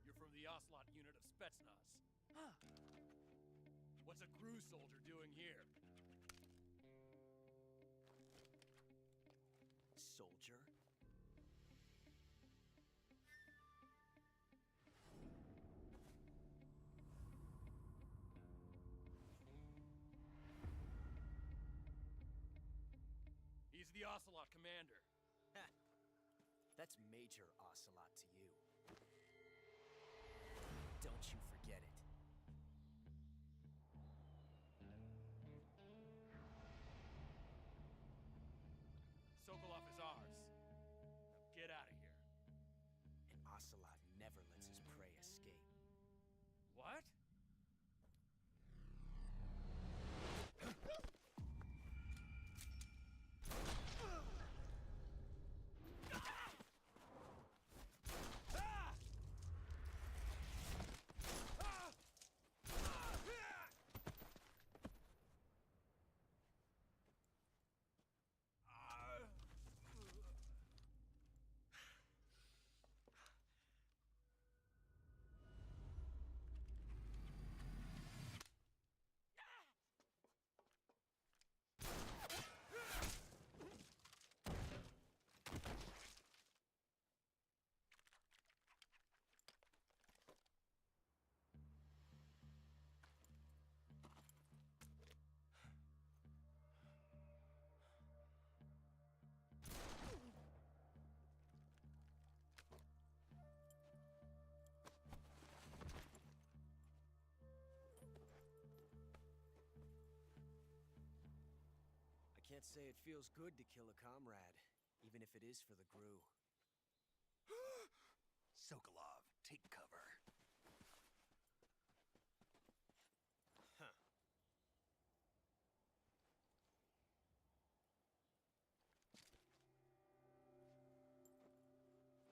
You're from the Ocelot unit of Spetsnaz. Huh. What's a crew soldier doing here? Soldier? He's the Ocelot commander. Ha! That's Major Ocelot to you. Don't you forget it. Sokolov is ours. Now get out of here. And Ocelot never lets his prey escape. What? Can't say it feels good to kill a comrade, even if it is for the GRU. Sokolov, take cover. Huh.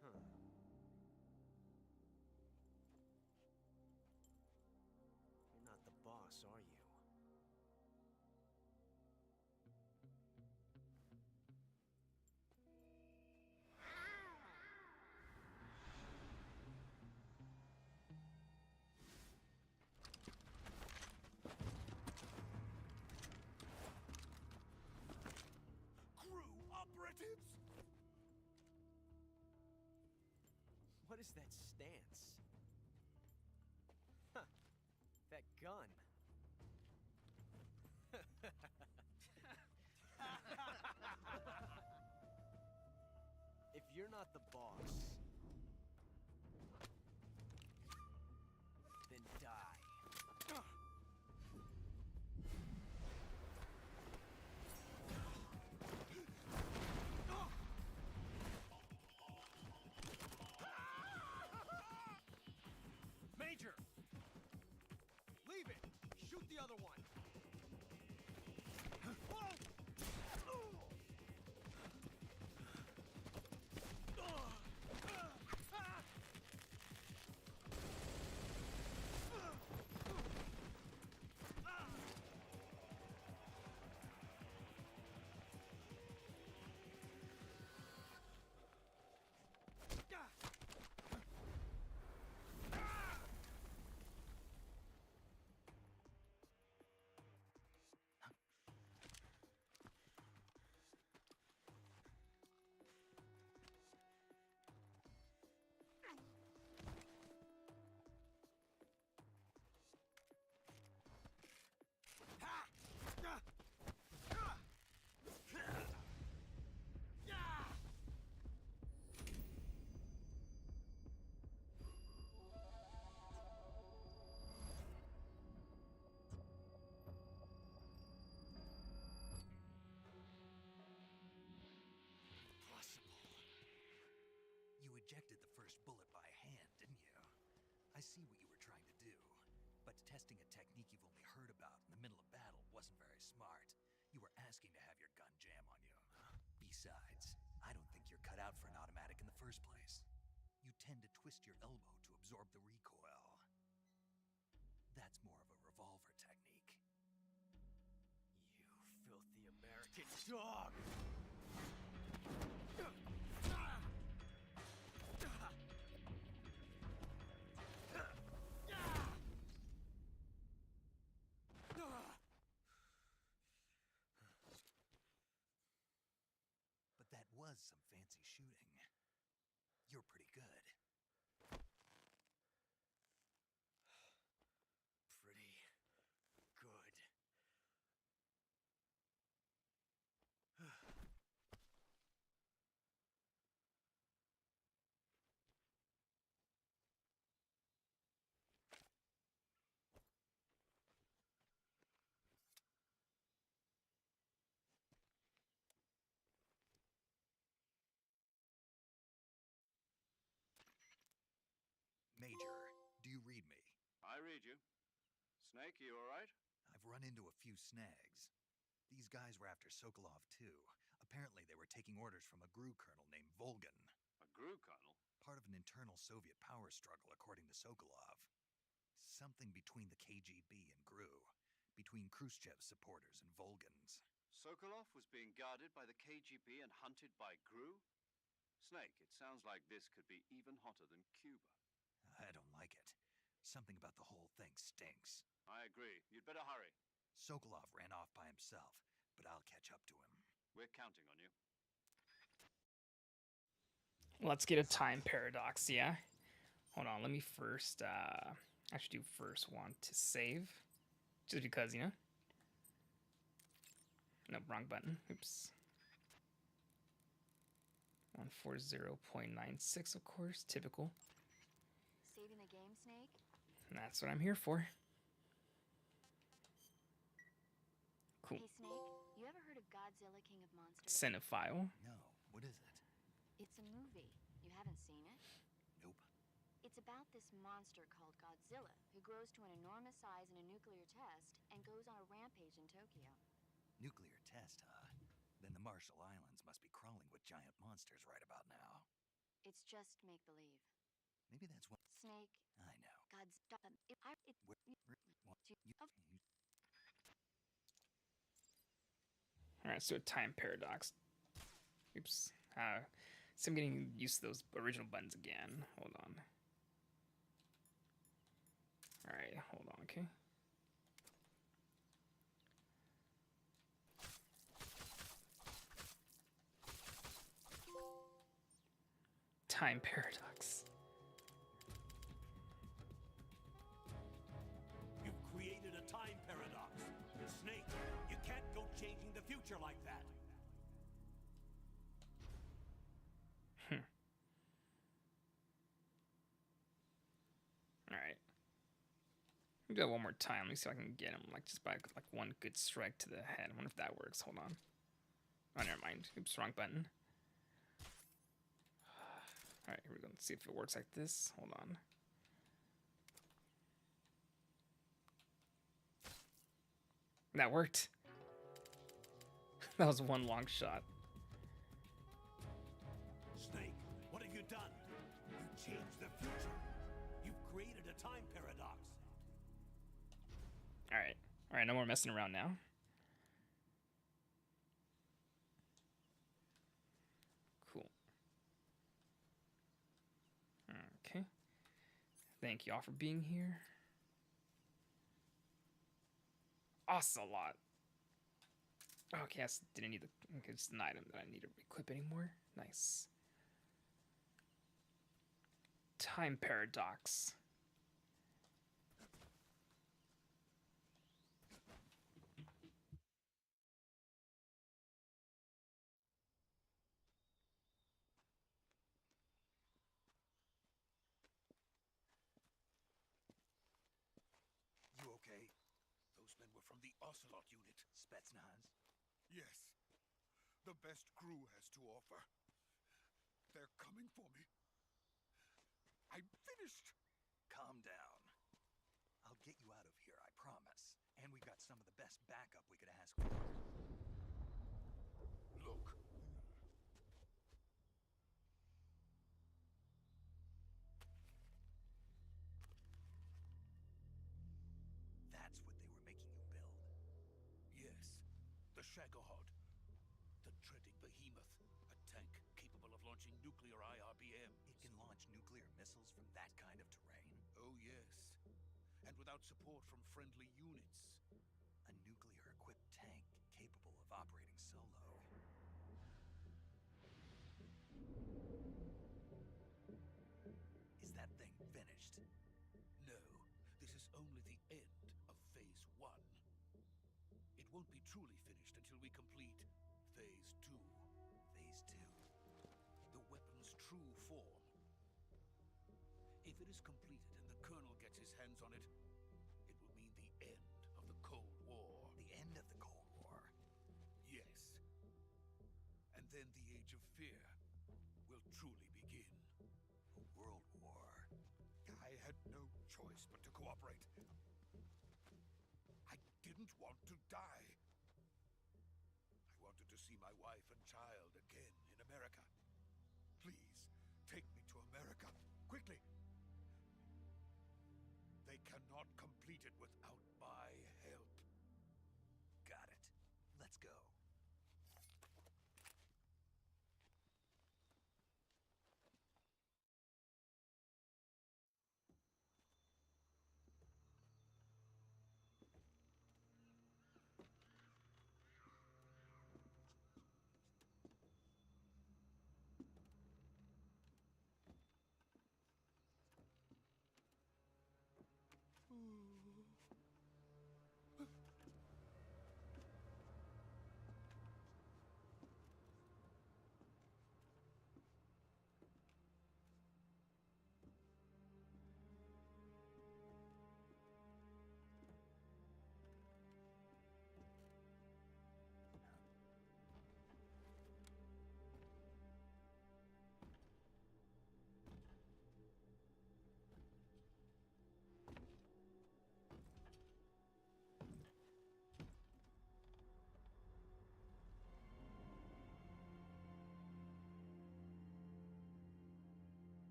Huh. You're not the boss, are you? GRU operatives! What is that stance? Huh. That gun. If you're not the boss, then die. Major! Leave it! Shoot the other one! You ejected the first bullet by hand, didn't you? I see what you were trying to do. But testing a technique you've only heard about in the middle of battle wasn't very smart. You were asking to have your gun jam on you. Besides, I don't think you're cut out for an automatic in the first place. You tend to twist your elbow to absorb the recoil. That's more of a revolver technique. You filthy American dog! But that was some fancy shooting. You're pretty good. Pretty good. Major, do you read me? I read you. Snake, you alright? I've run into a few snags. These guys were after Sokolov, too. Apparently, they were taking orders from a GRU colonel named Volgan. A GRU colonel? Part of an internal Soviet power struggle, according to Sokolov. Something between the KGB and GRU. Between Khrushchev's supporters and Volgan's. Sokolov was being guarded by the KGB and hunted by GRU? Snake, it sounds like this could be even hotter than Cuba. I don't like it. Something about the whole thing stinks. I agree. You'd better hurry. Sokolov ran off by himself, but I'll catch up to him. We're counting on you. Let's get a time paradox, yeah? Hold on, let me first, I should do first want to save. Just because, you know? No, wrong button. Oops. 140.96, of course. Typical. Saving the game, Snake? And that's what I'm here for. Cool. Hey, Snake, you ever heard of God's Godzilla King of Monsters? Cinephile. No, what is it? It's a movie. You haven't seen it? Nope. It's about this monster called Godzilla, who grows to an enormous size in a nuclear test and goes on a rampage in Tokyo. Nuclear test, huh? Then the Marshall Islands must be crawling with giant monsters right about now. It's just make-believe. Maybe that's what... Snake. I know. Alright, so a time paradox. Oops. So I'm getting used to those original buttons again. Hold on. Alright, hold on, okay. Time paradox. You've created a time paradox. Snake, you can't go changing the future like that. Alright. We do it one more time. Let me see if I can get him like just by like one good strike to the head. I wonder if that works. Hold on. Oh, never mind. Oops, wrong button. Alright, here we go. Let's see if it works like this. Hold on. That worked. That was one long shot. Snake, what have you done? You changed the future. You've created a time paradox. Alright. Alright, no more messing around now. Cool. Okay. Thank you all for being here. Ocelot. Okay, I didn't need the... Okay, it's an item that I need to equip anymore. Nice. Time paradox. You okay? Those men were from the Ocelot unit. Spetsnaz? Yes. The best crew has to offer. They're coming for me. I'm finished. Calm down. I'll get you out of here, I promise. And we've got some of the best backup we could ask for. Look. That's what they were making you build. Yes. The Shagohod. The treading behemoth. A tank capable of launching nuclear IRBM. It can launch nuclear missiles from that kind of terrain? Oh, yes. And without support from friendly units. A nuclear-equipped tank capable of operating solo. Is that thing finished? No, this is only the end of Phase 1. It won't be truly finished until we complete Phase 2. Phase 2? The weapon's true form. If it is completed and the Colonel gets his hands on it, it will mean the end of the Cold War. The end of the Cold War? Yes. And then the Age of Fear will truly begin. A world war? I had no choice but to cooperate. I didn't want to die. I wanted to see my wife and child again in America. Please, take me to America, quickly. They cannot complete it without my help. Got it. Let's go.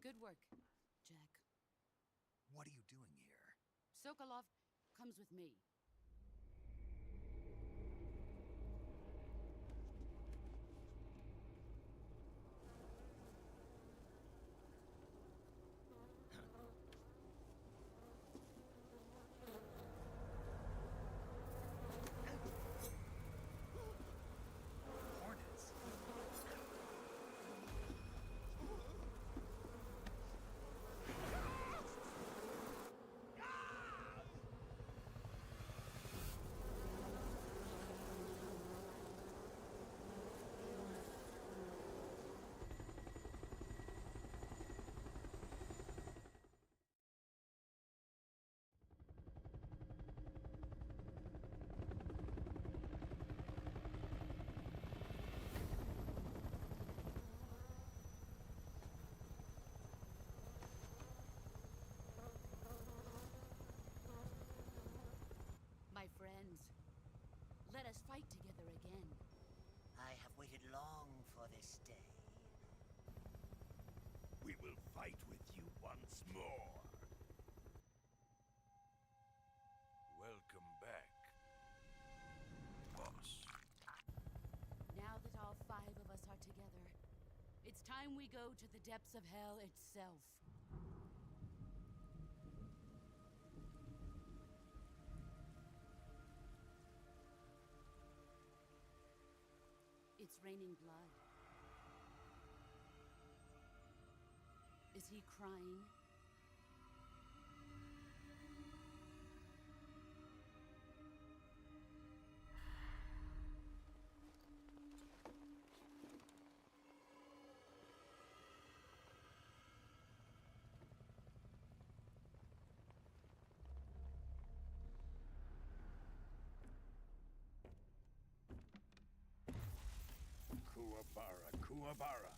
Good work, Jack. What are you doing here? Sokolov comes with me. Hornets. My friends, let us fight together again. I have waited long for this day. We will fight with you once more. Welcome back, boss. Now that all 5 of us are together, it's time we go to the depths of hell itself. It's raining blood. Is he crying? Kuwabara, Kuwabara.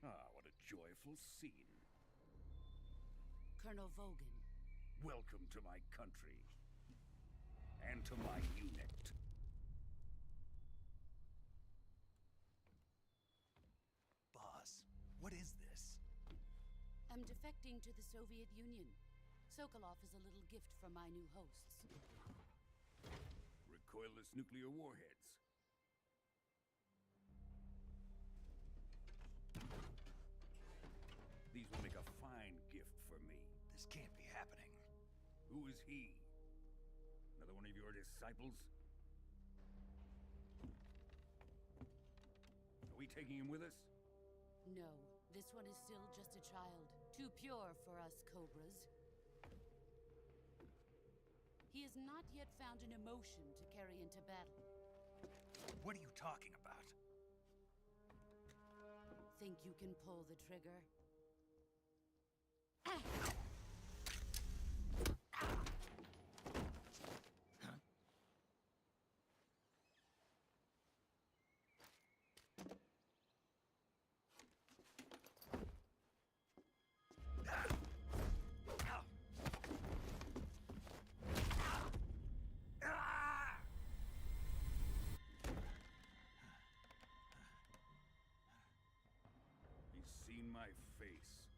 Ah, what a joyful scene. Colonel Vogan. Welcome to my country. And to my unit. Boss, what is this? I'm defecting to the Soviet Union. Sokolov is a little gift from my new hosts. Recoilless nuclear warheads. These will make a fine gift for me. This can't be happening. Who is he? Another one of your disciples? Are we taking him with us? No, this one is still just a child. Too pure for us Cobras. He has not yet found an emotion to carry into battle. What are you talking about? Think you can pull the trigger? He's seen my face.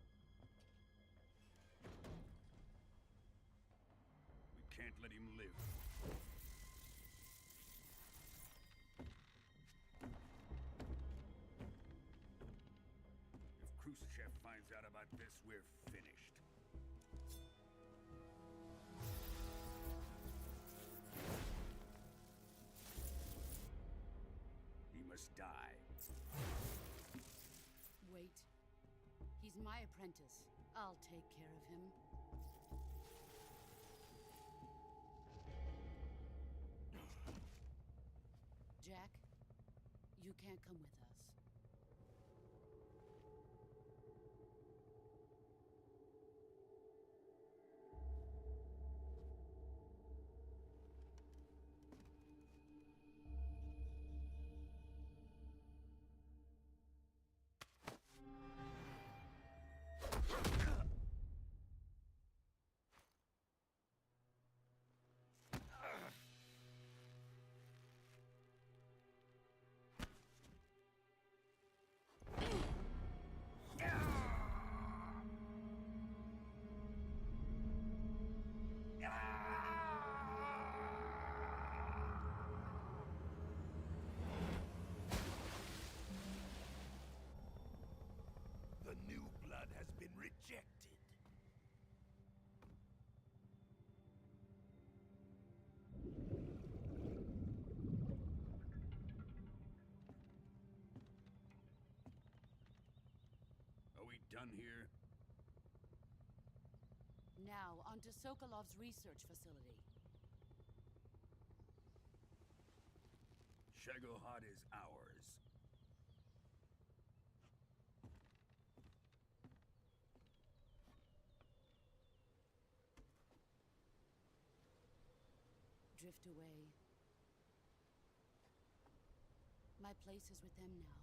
We can't let him live. If Khrushchev finds out about this, we're finished. He must die. Wait. He's my apprentice. I'll take care of him. Jack, you can't come with us. Rejected. Are we done here? Now, onto Sokolov's research facility. Shagohod is ours. Drift away. My place is with them now.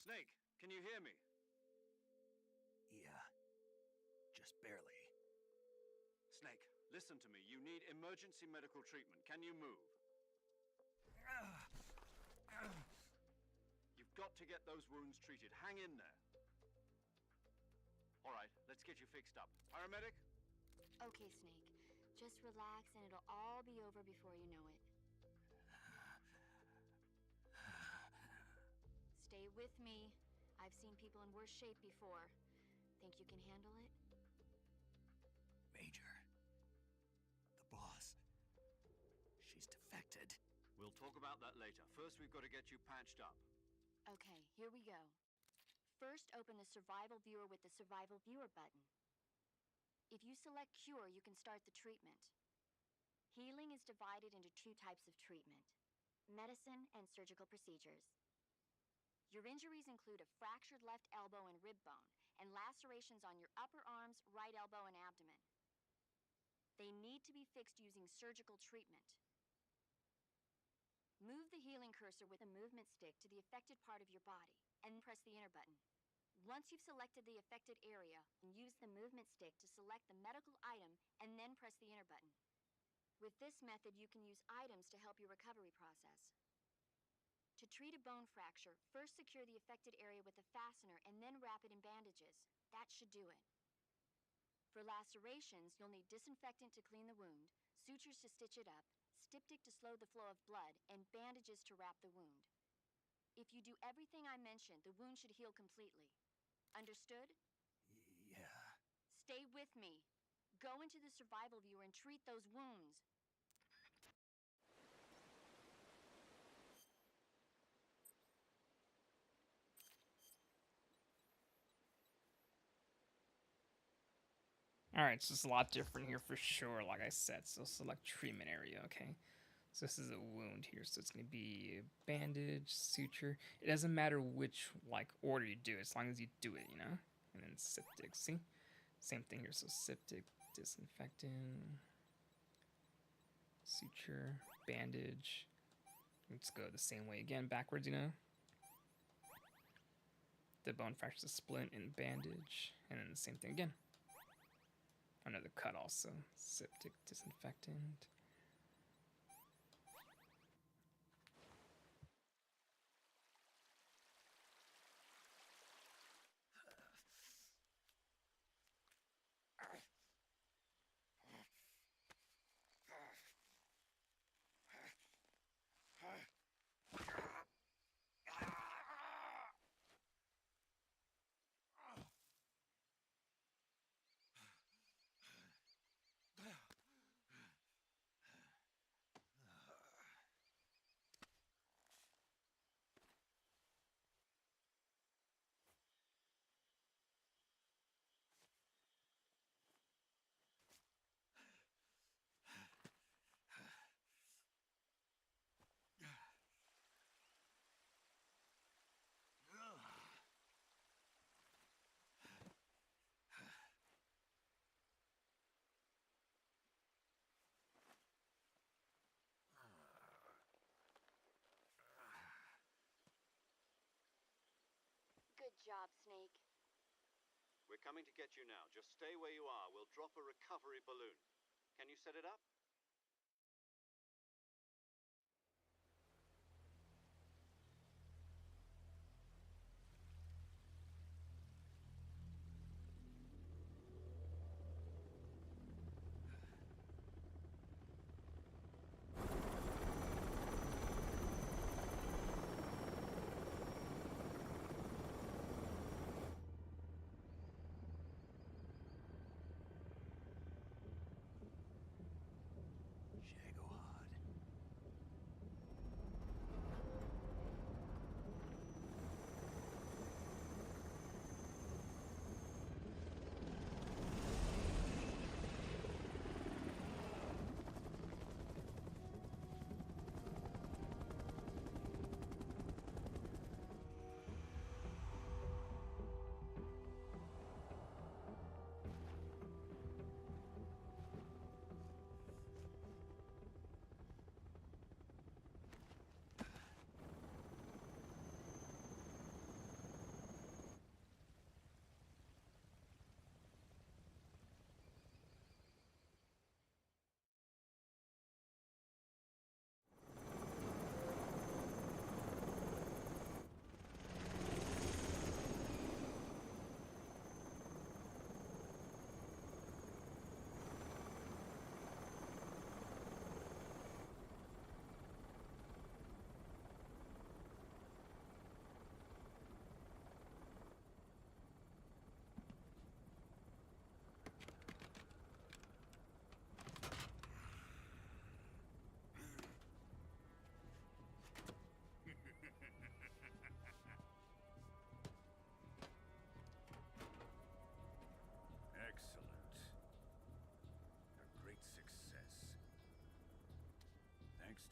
Snake, can you hear me? Yeah. Just barely. Snake, listen to me. You need emergency medical treatment. Can you move? You've got to get those wounds treated. Hang in there. All right, let's get you fixed up. Paramedic? Okay, Snake. Just relax and it'll all be over before you know it. Stay with me. I've seen people in worse shape before. Think you can handle it? Major. The boss. She's defected. We'll talk about that later. First, we've got to get you patched up. Okay, here we go. First, open the Survival Viewer with the Survival Viewer button. If you select Cure, you can start the treatment. Healing is divided into two types of treatment: medicine and surgical procedures. Your injuries include a fractured left elbow and rib bone, and lacerations on your upper arms, right elbow, and abdomen. They need to be fixed using surgical treatment. Move the healing cursor with a movement stick to the affected part of your body, and press the enter button. Once you've selected the affected area, use the movement stick to select the medical item, and then press the enter button. With this method, you can use items to help your recovery process. To treat a bone fracture, first secure the affected area with a fastener and then wrap it in bandages. That should do it. For lacerations, you'll need disinfectant to clean the wound, sutures to stitch it up, styptic to slow the flow of blood, and bandages to wrap the wound. If you do everything I mentioned, the wound should heal completely. Understood? Yeah. Stay with me. Go into the Survival Viewer and treat those wounds. Alright, so it's a lot different here for sure, like I said. So select treatment area, okay? So this is a wound here, so it's going to be bandage, suture. It doesn't matter which, like, order you do it, as long as you do it, you know? And then septic, see? Same thing here, so septic, disinfectant, suture, bandage. Let's go the same way again, backwards, you know? The bone fractures a splint and bandage, and then the same thing again. Another cut also, septic, disinfectant. job, Snake. We're coming to get you now. Just stay where you are. We'll drop a recovery balloon. Can you set it up?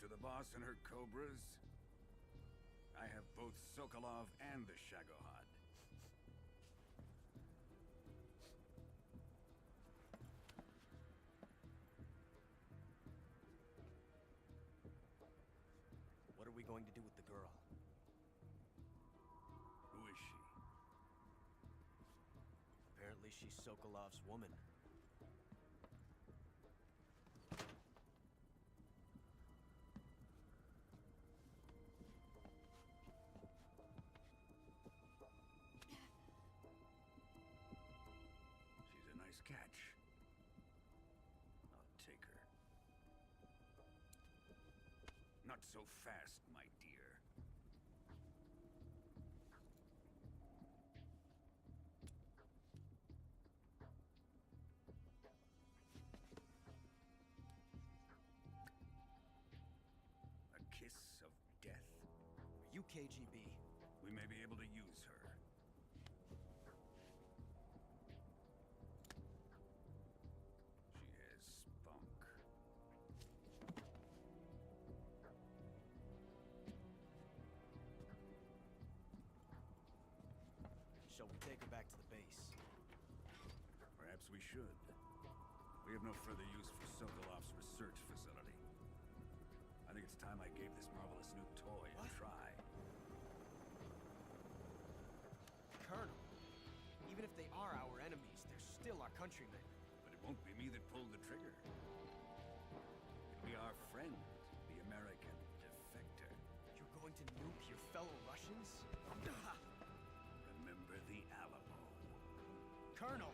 To the boss and her cobras, I have both Sokolov and the Shagohod. What are we going to do with the girl? Who is she? Apparently she's Sokolov's woman. Catch. I'll take her. Not so fast, my dear. A kiss of death? Are you KGB? We may be able to use her. Shall we take her back to the base? Perhaps we should. We have no further use for Sokolov's research facility. I think it's time I gave this marvelous new toy a try. Colonel, even if they are our enemies, they're still our countrymen. But it won't be me that pulled the trigger. It'll be our friend, the American defector. You're going to nuke your fellow Russians? Remember the Alamo. Colonel!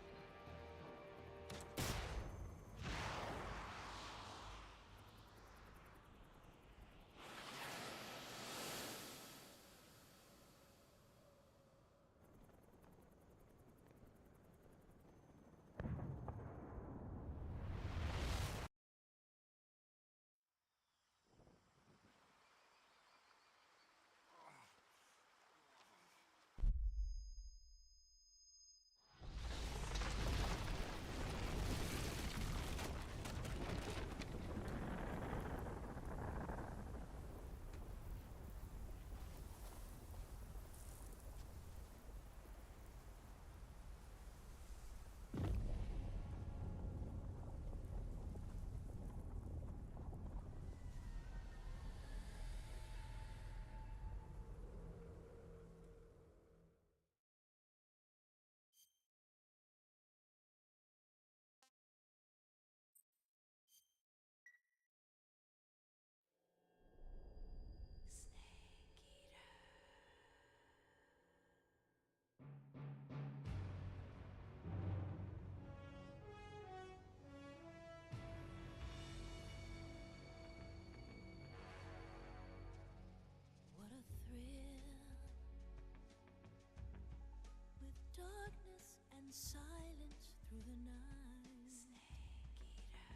in silence through the night. Snake eater.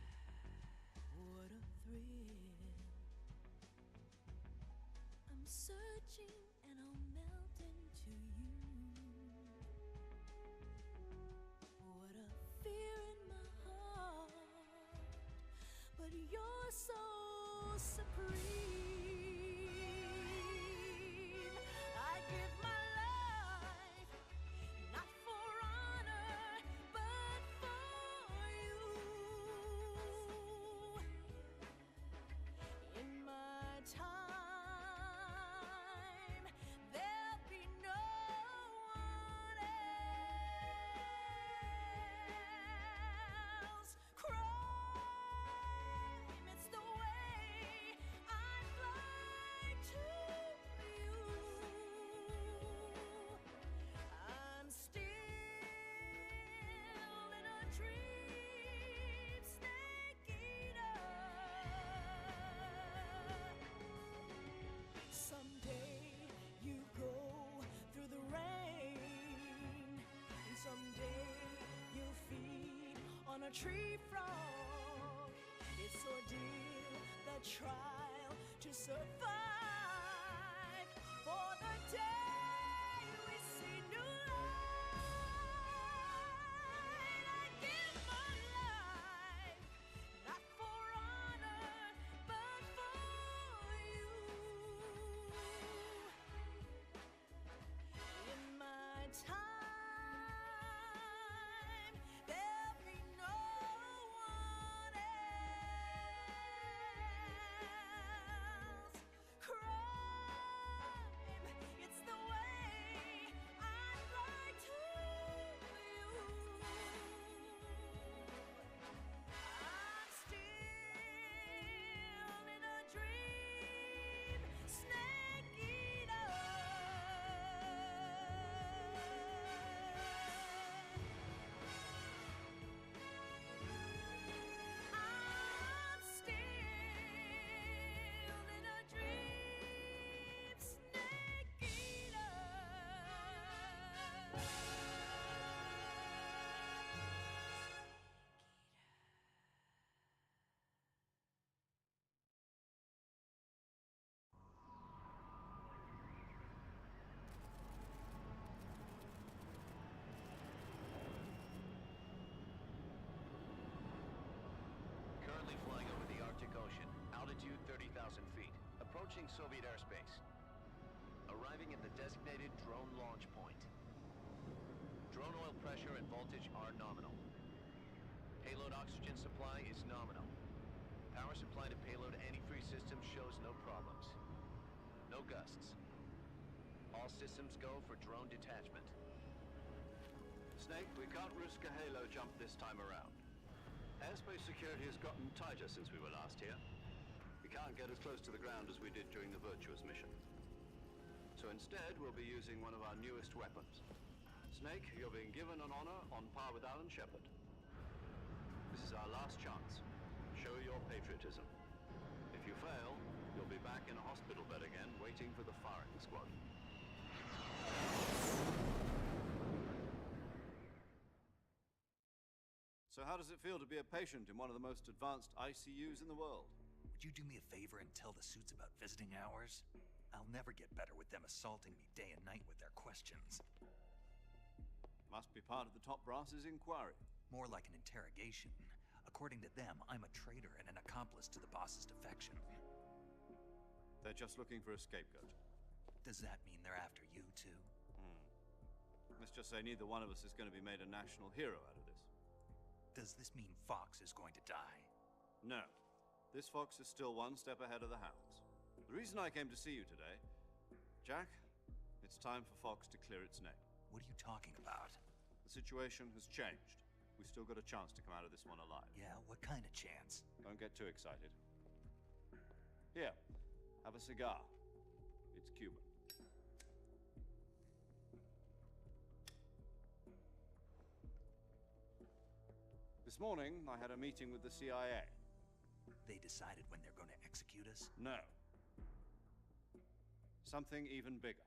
What a thrill. I'm searching and I'll melt into you. What a fear in my heart, but you're so supreme. I give my life, not for honor, but for you. In my time, there'll be no one else. Crime, it's the way I fly to you. I'm still in a dream, snake eater. Someday you go through the rain, and someday you'll feed on a tree frog. It's ordeal, the trial to survive for the day we see new light. I give my life, not for honor, but for you. In my time, there'll be no one else. Crime, it's the way I fly to you. I'm still in a dream, snake eater. I'm still in a dream, snake eater. Currently flying over the Arctic Ocean, altitude 30,000 feet, approaching Soviet airspace. Arriving at the designated drone launch point. Drone oil pressure and voltage are nominal. Payload oxygen supply is nominal. Power supply to payload antifreeze system shows no problems. No gusts. All systems go for drone detachment. Snake, we can't risk a halo jump this time around. Airspace security has gotten tighter since we were last here. We can't get as close to the ground as we did during the Virtuous Mission. So instead, we'll be using one of our newest weapons. Snake, you're being given an honor on par with Alan Shepard. This is our last chance. Show your patriotism. If you fail, you'll be back in a hospital bed again, waiting for the firing squad. So how does it feel to be a patient in one of the most advanced ICUs in the world? Would you do me a favor and tell the suits about visiting hours? I'll never get better with them assaulting me day and night with their questions. Must be part of the top brass's inquiry. More like an interrogation. According to them, I'm a traitor and an accomplice to the boss's defection. They're just looking for a scapegoat. Does that mean they're after you, too? Let's just say neither one of us is going to be made a national hero out of this. Does this mean Fox is going to die? No. This fox is still one step ahead of the hounds. The reason I came to see you today, Jack, it's time for Fox to clear its name. What are you talking about? The situation has changed. We've still got a chance to come out of this one alive. Yeah, what kind of chance? Don't get too excited. Here, have a cigar. It's Cuban. This morning, I had a meeting with the CIA. They decided when they're going to execute us? No. Something even bigger.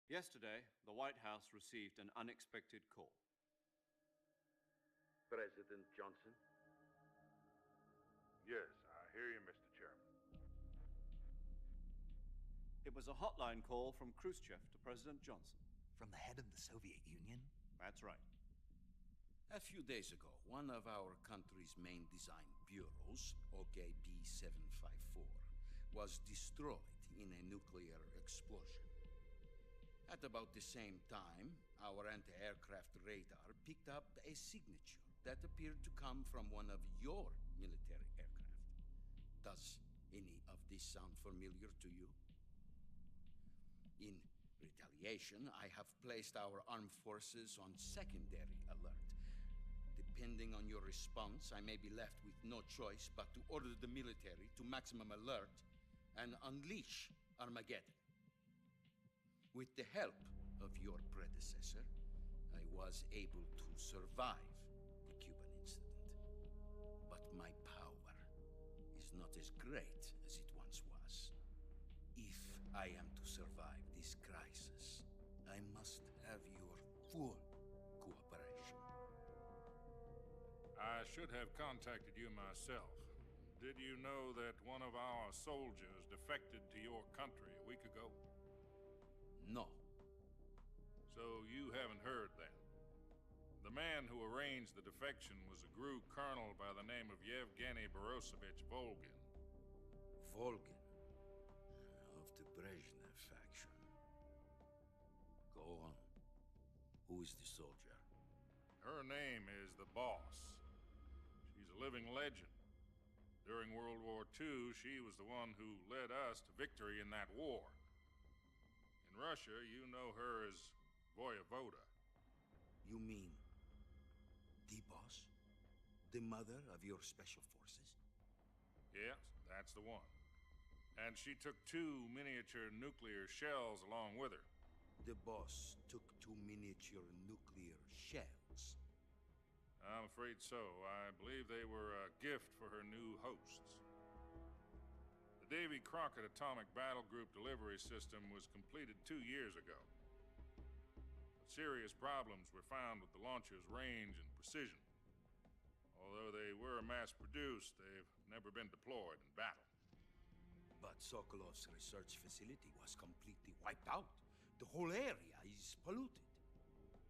Yesterday, the White House received an unexpected call. President Johnson? Yes, I hear you, Mr. Chairman. It was a hotline call from Khrushchev to President Johnson. From the head of the Soviet Union? That's right. A few days ago, one of our country's main design bureaus, OKB 754, was destroyed in a nuclear explosion. At about the same time, our anti-aircraft radar picked up a signature that appeared to come from one of your military aircraft. Does any of this sound familiar to you? In retaliation, I have placed our armed forces on secondary alert. Depending on your response, I may be left with no choice but to order the military to maximum alert and unleash Armageddon. With the help of your predecessor, I was able to survive the Cuban incident. But my power is not as great as it once was. If I am to survive this crisis, I must have your full cooperation. I should have contacted you myself. Did you know that one of our soldiers defected to your country a week ago? No. So you haven't heard then. The man who arranged the defection was a GRU colonel by the name of Yevgeny Borosovich Volgin. Volgin? Of the Brezhnev faction. Go on. Who is the soldier? Her name is the Boss. She's a living legend. During World War II, she was the one who led us to victory in that war. In Russia, you know her as Voyevoda. You mean the Boss? The mother of your special forces? Yes, that's the one. And she took 2 miniature nuclear shells along with her. The Boss took 2 miniature nuclear shells? I'm afraid so. I believe they were a gift for her new hosts. The Davy Crockett Atomic Battle Group delivery system was completed 2 years ago. But serious problems were found with the launcher's range and precision. Although they were mass-produced, they've never been deployed in battle. But Sokolov's research facility was completely wiped out. The whole area is polluted.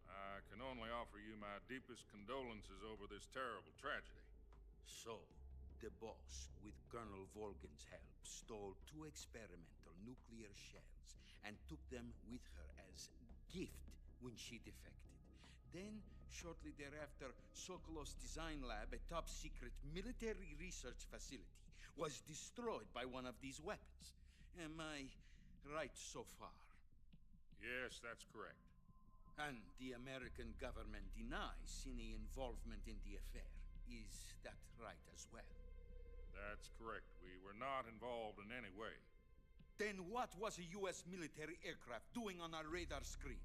I can only offer you my deepest condolences over this terrible tragedy. So, the Boss, with Colonel Volgin's help, stole 2 experimental nuclear shells and took them with her as gift when she defected. Then, shortly thereafter, Sokolov's design lab, a top-secret military research facility, was destroyed by one of these weapons. Am I right so far? Yes, that's correct. And the American government denies any involvement in the affair. Is that right as well? That's correct. We were not involved in any way. Then what was a U.S. military aircraft doing on our radar screen?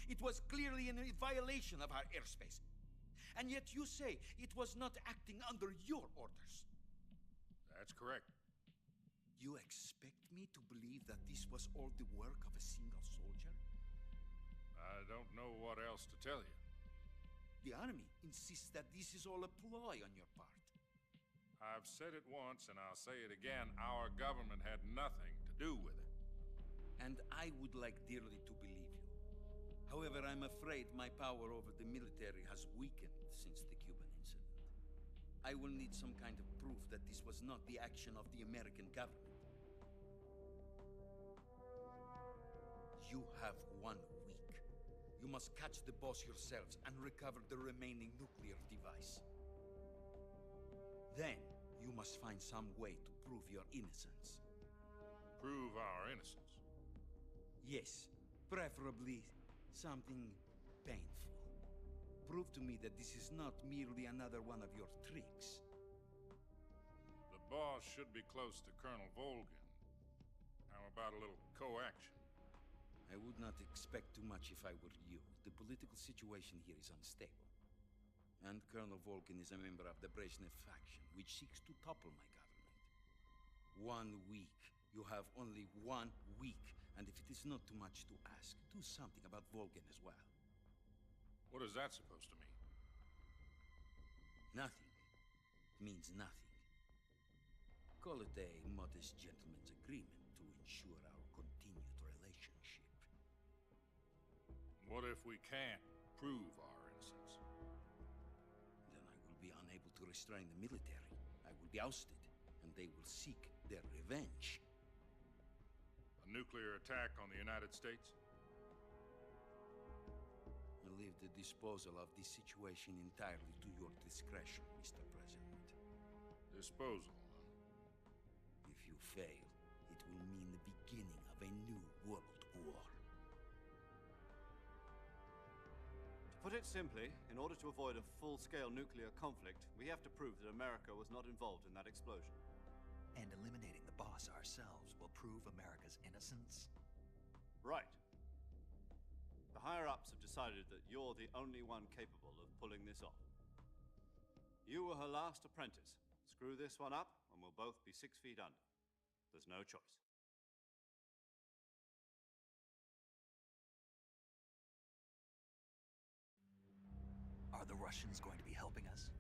It was clearly in violation of our airspace. And yet you say it was not acting under your orders. That's correct. You expect me to believe that this was all the work of a single soldier? I don't know what else to tell you. The army insists that this is all a ploy on your part. I've said it once, and I'll say it again. Our government had nothing to do with it. And I would like dearly to believe you. However, I'm afraid my power over the military has weakened since the Cuban incident. I will need some kind of proof that this was not the action of the American government. You have 1 week. You must catch the Boss yourselves and recover the remaining nuclear device. Then, you must find some way to prove your innocence. Prove our innocence? Yes, preferably something painful. Prove to me that this is not merely another one of your tricks. The Boss should be close to Colonel Volgin. How about a little co-action? I would not expect too much if I were you. The political situation here is unstable. And Colonel Volgin is a member of the Brezhnev faction, which seeks to topple my government. 1 week. You have only 1 week, And if it is not too much to ask, do something about Volgin as well. What is that supposed to mean? Nothing. It means nothing. Call it a modest gentleman's agreement to ensure our continued relationship. What if we can't prove our innocence? Then I will be unable to restrain the military. I will be ousted, and they will seek their revenge. A nuclear attack on the United States? I leave the disposal of this situation entirely to your discretion, Mr. President. Disposal, huh? If you fail, it will mean the beginning of a new world war. To put it simply, in order to avoid a full-scale nuclear conflict, we have to prove that America was not involved in that explosion. And eliminating the boss ourselves will prove America's innocence? Right. The higher-ups have decided that you're the only one capable of pulling this off. You were her last apprentice. Screw this one up, and we'll both be 6 feet under. There's no choice. Are the Russians going to be helping us?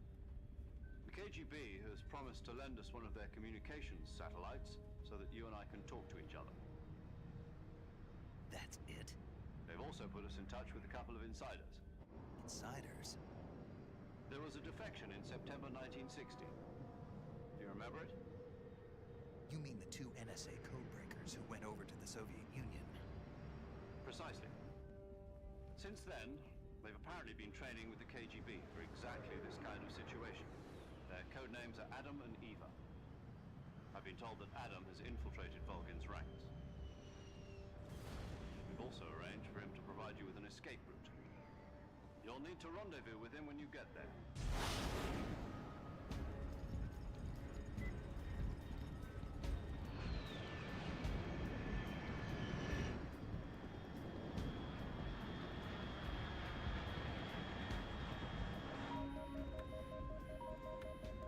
The KGB has promised to lend us one of their communications satellites so that you and I can talk to each other. That's it? They've also put us in touch with a couple of insiders. Insiders? There was a defection in September 1960. Do you remember it? You mean the 2 NSA codebreakers who went over to the Soviet Union? Precisely. Since then, they've apparently been training with the KGB for exactly this kind of situation. Their code names are Adam and Eva. I've been told that Adam has infiltrated Volgin's ranks. We've also arranged for him to provide you with an escape route. You'll need to rendezvous with him when you get there.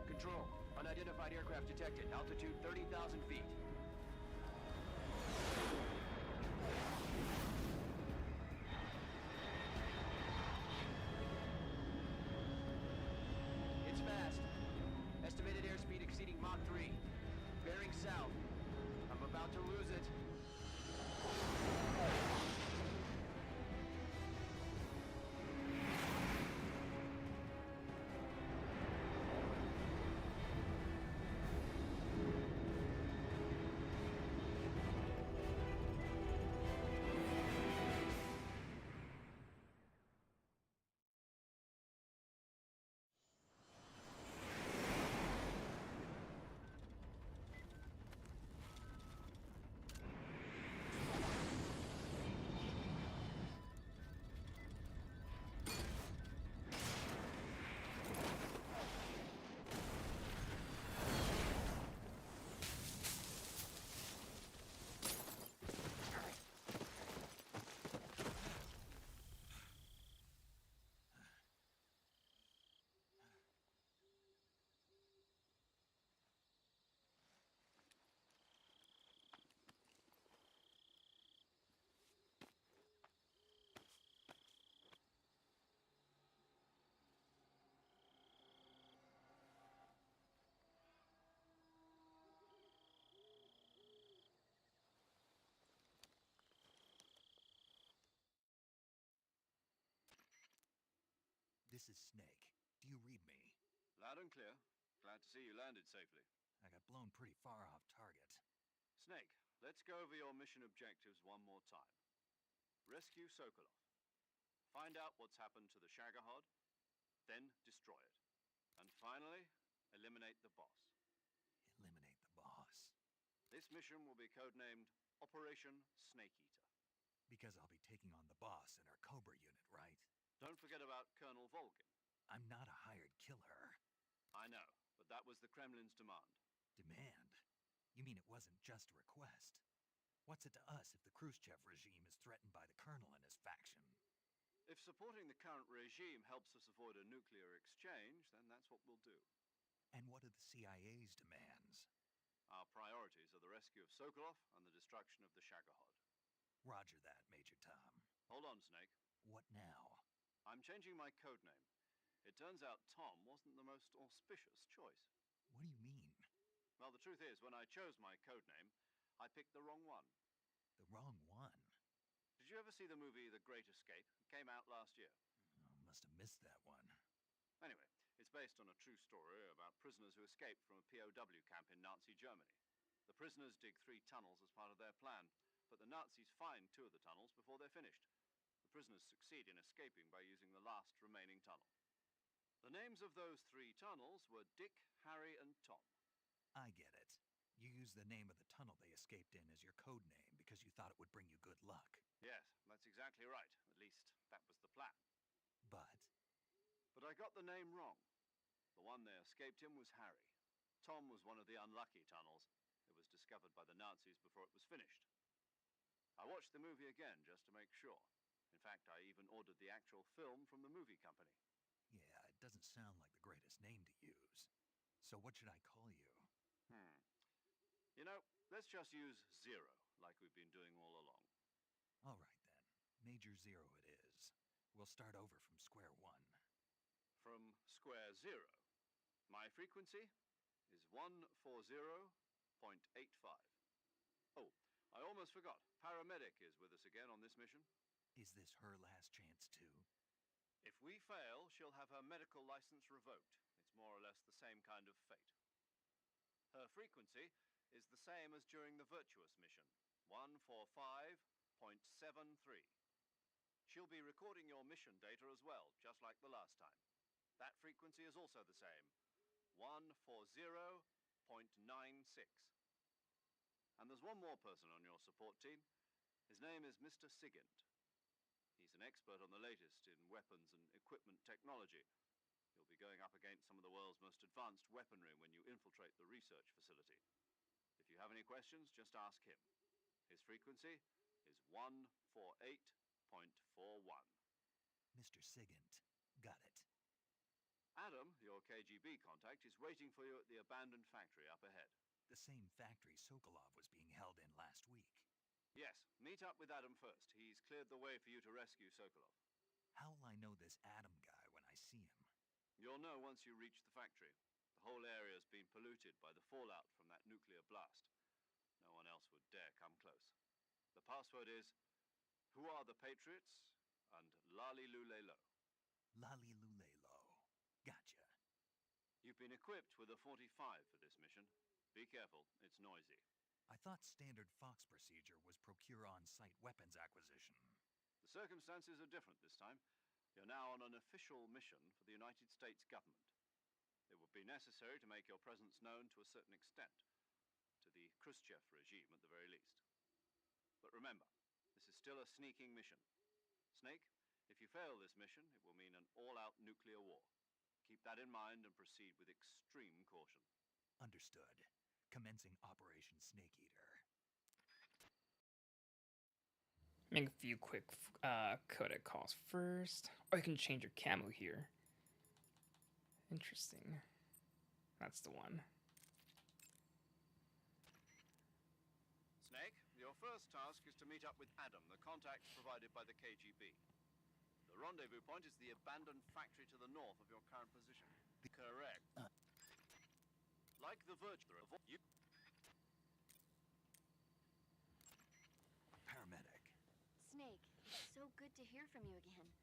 Control. Unidentified aircraft detected. Altitude 30,000 feet. It's fast. Estimated airspeed exceeding Mach 3. Bearing south. I'm about to lose it. This is Snake. Do you read me? Loud and clear. Glad to see you landed safely. I got blown pretty far off target. Snake, let's go over your mission objectives one more time. Rescue Sokolov. Find out what's happened to the Shagohod, then destroy it. And finally, eliminate the boss. Eliminate the boss. This mission will be codenamed Operation Snake Eater. Because I'll be taking on the boss and our Cobra unit, right? Don't forget about Colonel Volgin. I'm not a hired killer. I know, but that was the Kremlin's demand. Demand? You mean it wasn't just a request? What's it to us if the Khrushchev regime is threatened by the Colonel and his faction? If supporting the current regime helps us avoid a nuclear exchange, then that's what we'll do. And what are the CIA's demands? Our priorities are the rescue of Sokolov and the destruction of the Shagohod. Roger that, Major Tom. Hold on, Snake. What now? I'm changing my code name. It turns out Tom wasn't the most auspicious choice. What do you mean? Well, the truth is, when I chose my code name, I picked the wrong one. The wrong one? Did you ever see the movie The Great Escape? It came out last year. Oh, must have missed that one. Anyway, it's based on a true story about prisoners who escaped from a POW camp in Nazi Germany. The prisoners dig 3 tunnels as part of their plan, but the Nazis find 2 of the tunnels before they're finished. The prisoners succeed in escaping by using the last remaining tunnel. The names of those 3 tunnels were Dick, Harry, and Tom. I get it. You used the name of the tunnel they escaped in as your code name because you thought it would bring you good luck. Yes, that's exactly right. At least, that was the plan. But I got the name wrong. The one they escaped in was Harry. Tom was one of the unlucky tunnels. It was discovered by the Nazis before it was finished. I watched the movie again just to make sure. In fact, I even ordered the actual film from the movie company. yeah, it doesn't sound like the greatest name to use. So what should I call you? You know, let's just use Zero, like we've been doing all along. All right then. Major Zero it is. We'll start over from square one. From square zero. My frequency is 140.85. Oh, I almost forgot. Paramedic is with us again on this mission. Is this her last chance too? If we fail, she'll have her medical license revoked. It's more or less the same kind of fate. Her frequency is the same as during the Virtuous Mission, 145.73. She'll be recording your mission data as well, just like the last time. That frequency is also the same, 140.96. And there's one more person on your support team. His name is Mr. Sigint. He's an expert on the latest in weapons and equipment technology. You'll be going up against some of the world's most advanced weaponry when you infiltrate the research facility. If you have any questions, just ask him. His frequency is 148.41. Mr. Sigint. Got it. Adam, your KGB contact, is waiting for you at the abandoned factory up ahead. The same factory Sokolov was being held in last week. Yes, meet up with Adam first. He's cleared the way for you to rescue Sokolov. How will I know this Adam guy when I see him? You'll know once you reach the factory. The whole area's been polluted by the fallout from that nuclear blast. No one else would dare come close. The password is, "Who are the Patriots?" and Lali Lulelo. Lali Lulelo. Gotcha. You've been equipped with a 45 for this mission. Be careful, it's noisy. I thought standard Fox procedure was procure on-site weapons acquisition. The circumstances are different this time. You're now on an official mission for the United States government. It would be necessary to make your presence known to a certain extent, to the Khrushchev regime at the very least. But remember, this is still a sneaking mission. Snake, if you fail this mission, it will mean an all-out nuclear war. Keep that in mind and proceed with extreme caution. Understood. Commencing Operation Snake Eater. Make a few quick codec calls first. Or you can change your camo here. Interesting. That's the one. Snake, your first task is to meet up with Adam, the contact provided by the KGB. The rendezvous point is the abandoned factory to the north of your current position. Correct. Like the Virtuous you... Paramedic. Snake, it's so good to hear from you again.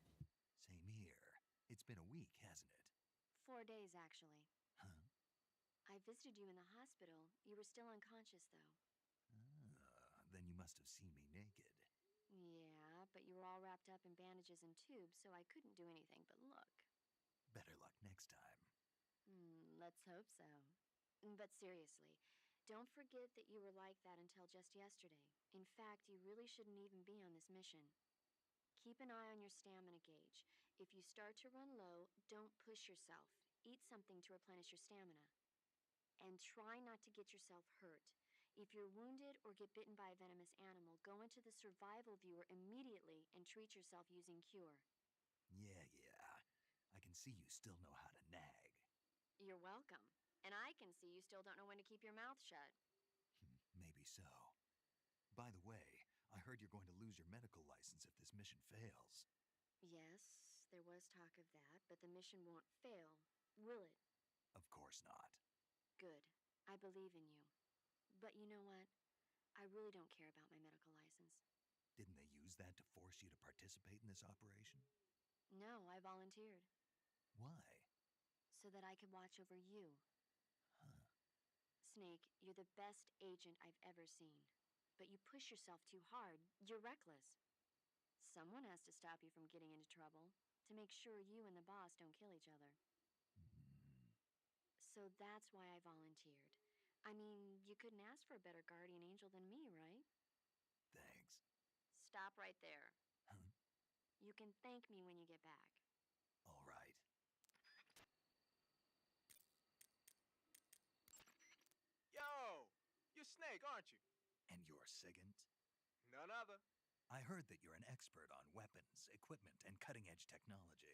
Same here. It's been a week, hasn't it? 4 days, actually. Huh? I visited you in the hospital. You were still unconscious, though. Then you must have seen me naked. Yeah, but you were all wrapped up in bandages and tubes, so I couldn't do anything but look. Better luck next time. Let's hope so. But seriously, don't forget that you were like that until just yesterday. In fact, you really shouldn't even be on this mission. Keep an eye on your stamina gauge. If you start to run low, don't push yourself. Eat something to replenish your stamina. And try not to get yourself hurt. If you're wounded or get bitten by a venomous animal, go into the survival viewer immediately and treat yourself using Cure. Yeah. I can see you still know how to nag. You're welcome. And I can see you still don't know when to keep your mouth shut. Maybe so. By the way, I heard you're going to lose your medical license if this mission fails. Yes, there was talk of that, but the mission won't fail, will it? Of course not. Good. I believe in you. But you know what? I really don't care about my medical license. Didn't they use that to force you to participate in this operation? No, I volunteered. Why? So that I could watch over you. Huh. Snake, you're the best agent I've ever seen. But you push yourself too hard. You're reckless. Someone has to stop you from getting into trouble, to make sure you and the boss don't kill each other. So that's why I volunteered. I mean, you couldn't ask for a better guardian angel than me, right? Thanks. Stop right there. Huh? You can thank me when you get back. All right. Yo! You're Snake, aren't you? And you're Sigint? None other. I heard that you're an expert on weapons, equipment, and cutting-edge technology.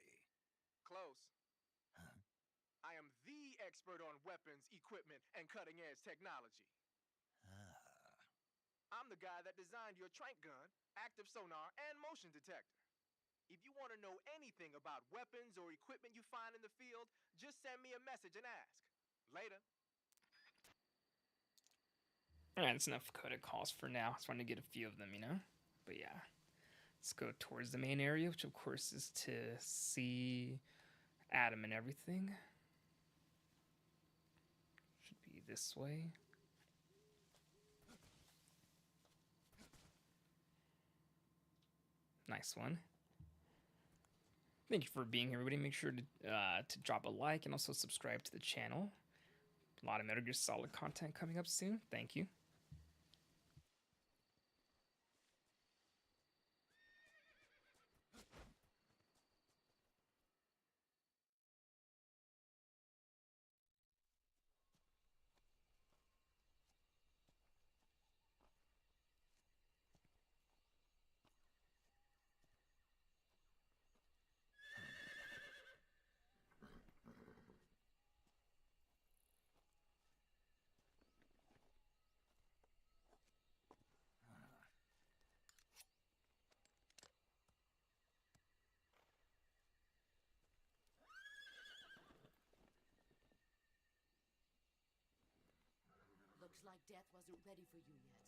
Close. Huh? I am the expert on weapons, equipment, and cutting-edge technology. Ah. I'm the guy that designed your trank gun, active sonar, and motion detector. If you want to know anything about weapons or equipment you find in the field, just send me a message and ask. Later. Alright, that's enough coded calls for now. I just wanted to get a few of them, you know? But yeah. Let's go towards the main area, which of course is to see Adam and everything. Should be this way. Nice one. Thank you for being here, everybody. Make sure to drop a like and also subscribe to the channel. A lot of Metal Gear Solid content coming up soon. Thank you. Looks like death wasn't ready for you yet.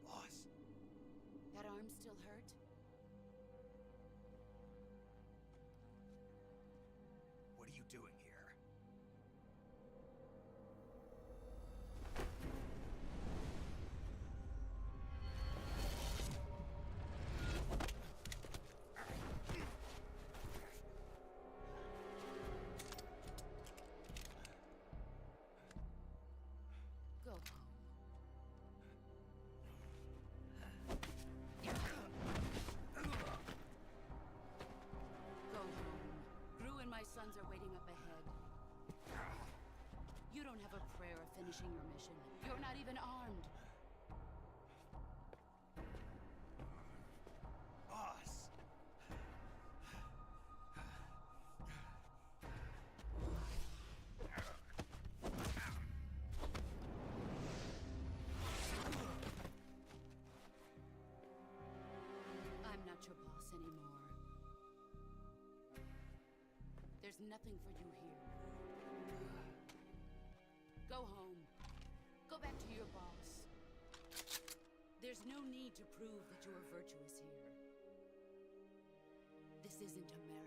Boss. That arm still hurt? What are you doing here? Go home. Go home. Gru and my sons are waiting up ahead. You don't have a prayer of finishing your mission. You're not even armed. Boss! I'm not your boss anymore. There's nothing for you here. Go home. Go back to your boss. There's no need to prove that you are virtuous here. This isn't America.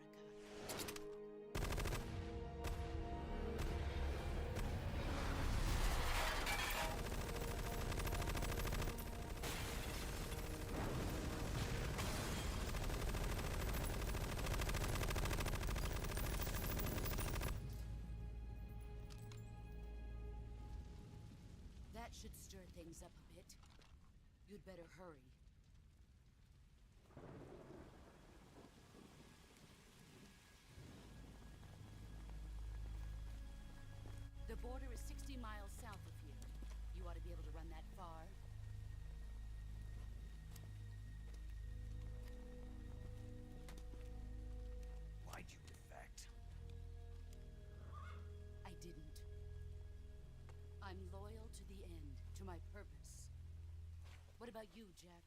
That should stir things up a bit. You'd better hurry. The border is 60 miles south of here. You ought to be able to run that far. Why'd you defect? I didn't. to my purpose. What about you, Jack?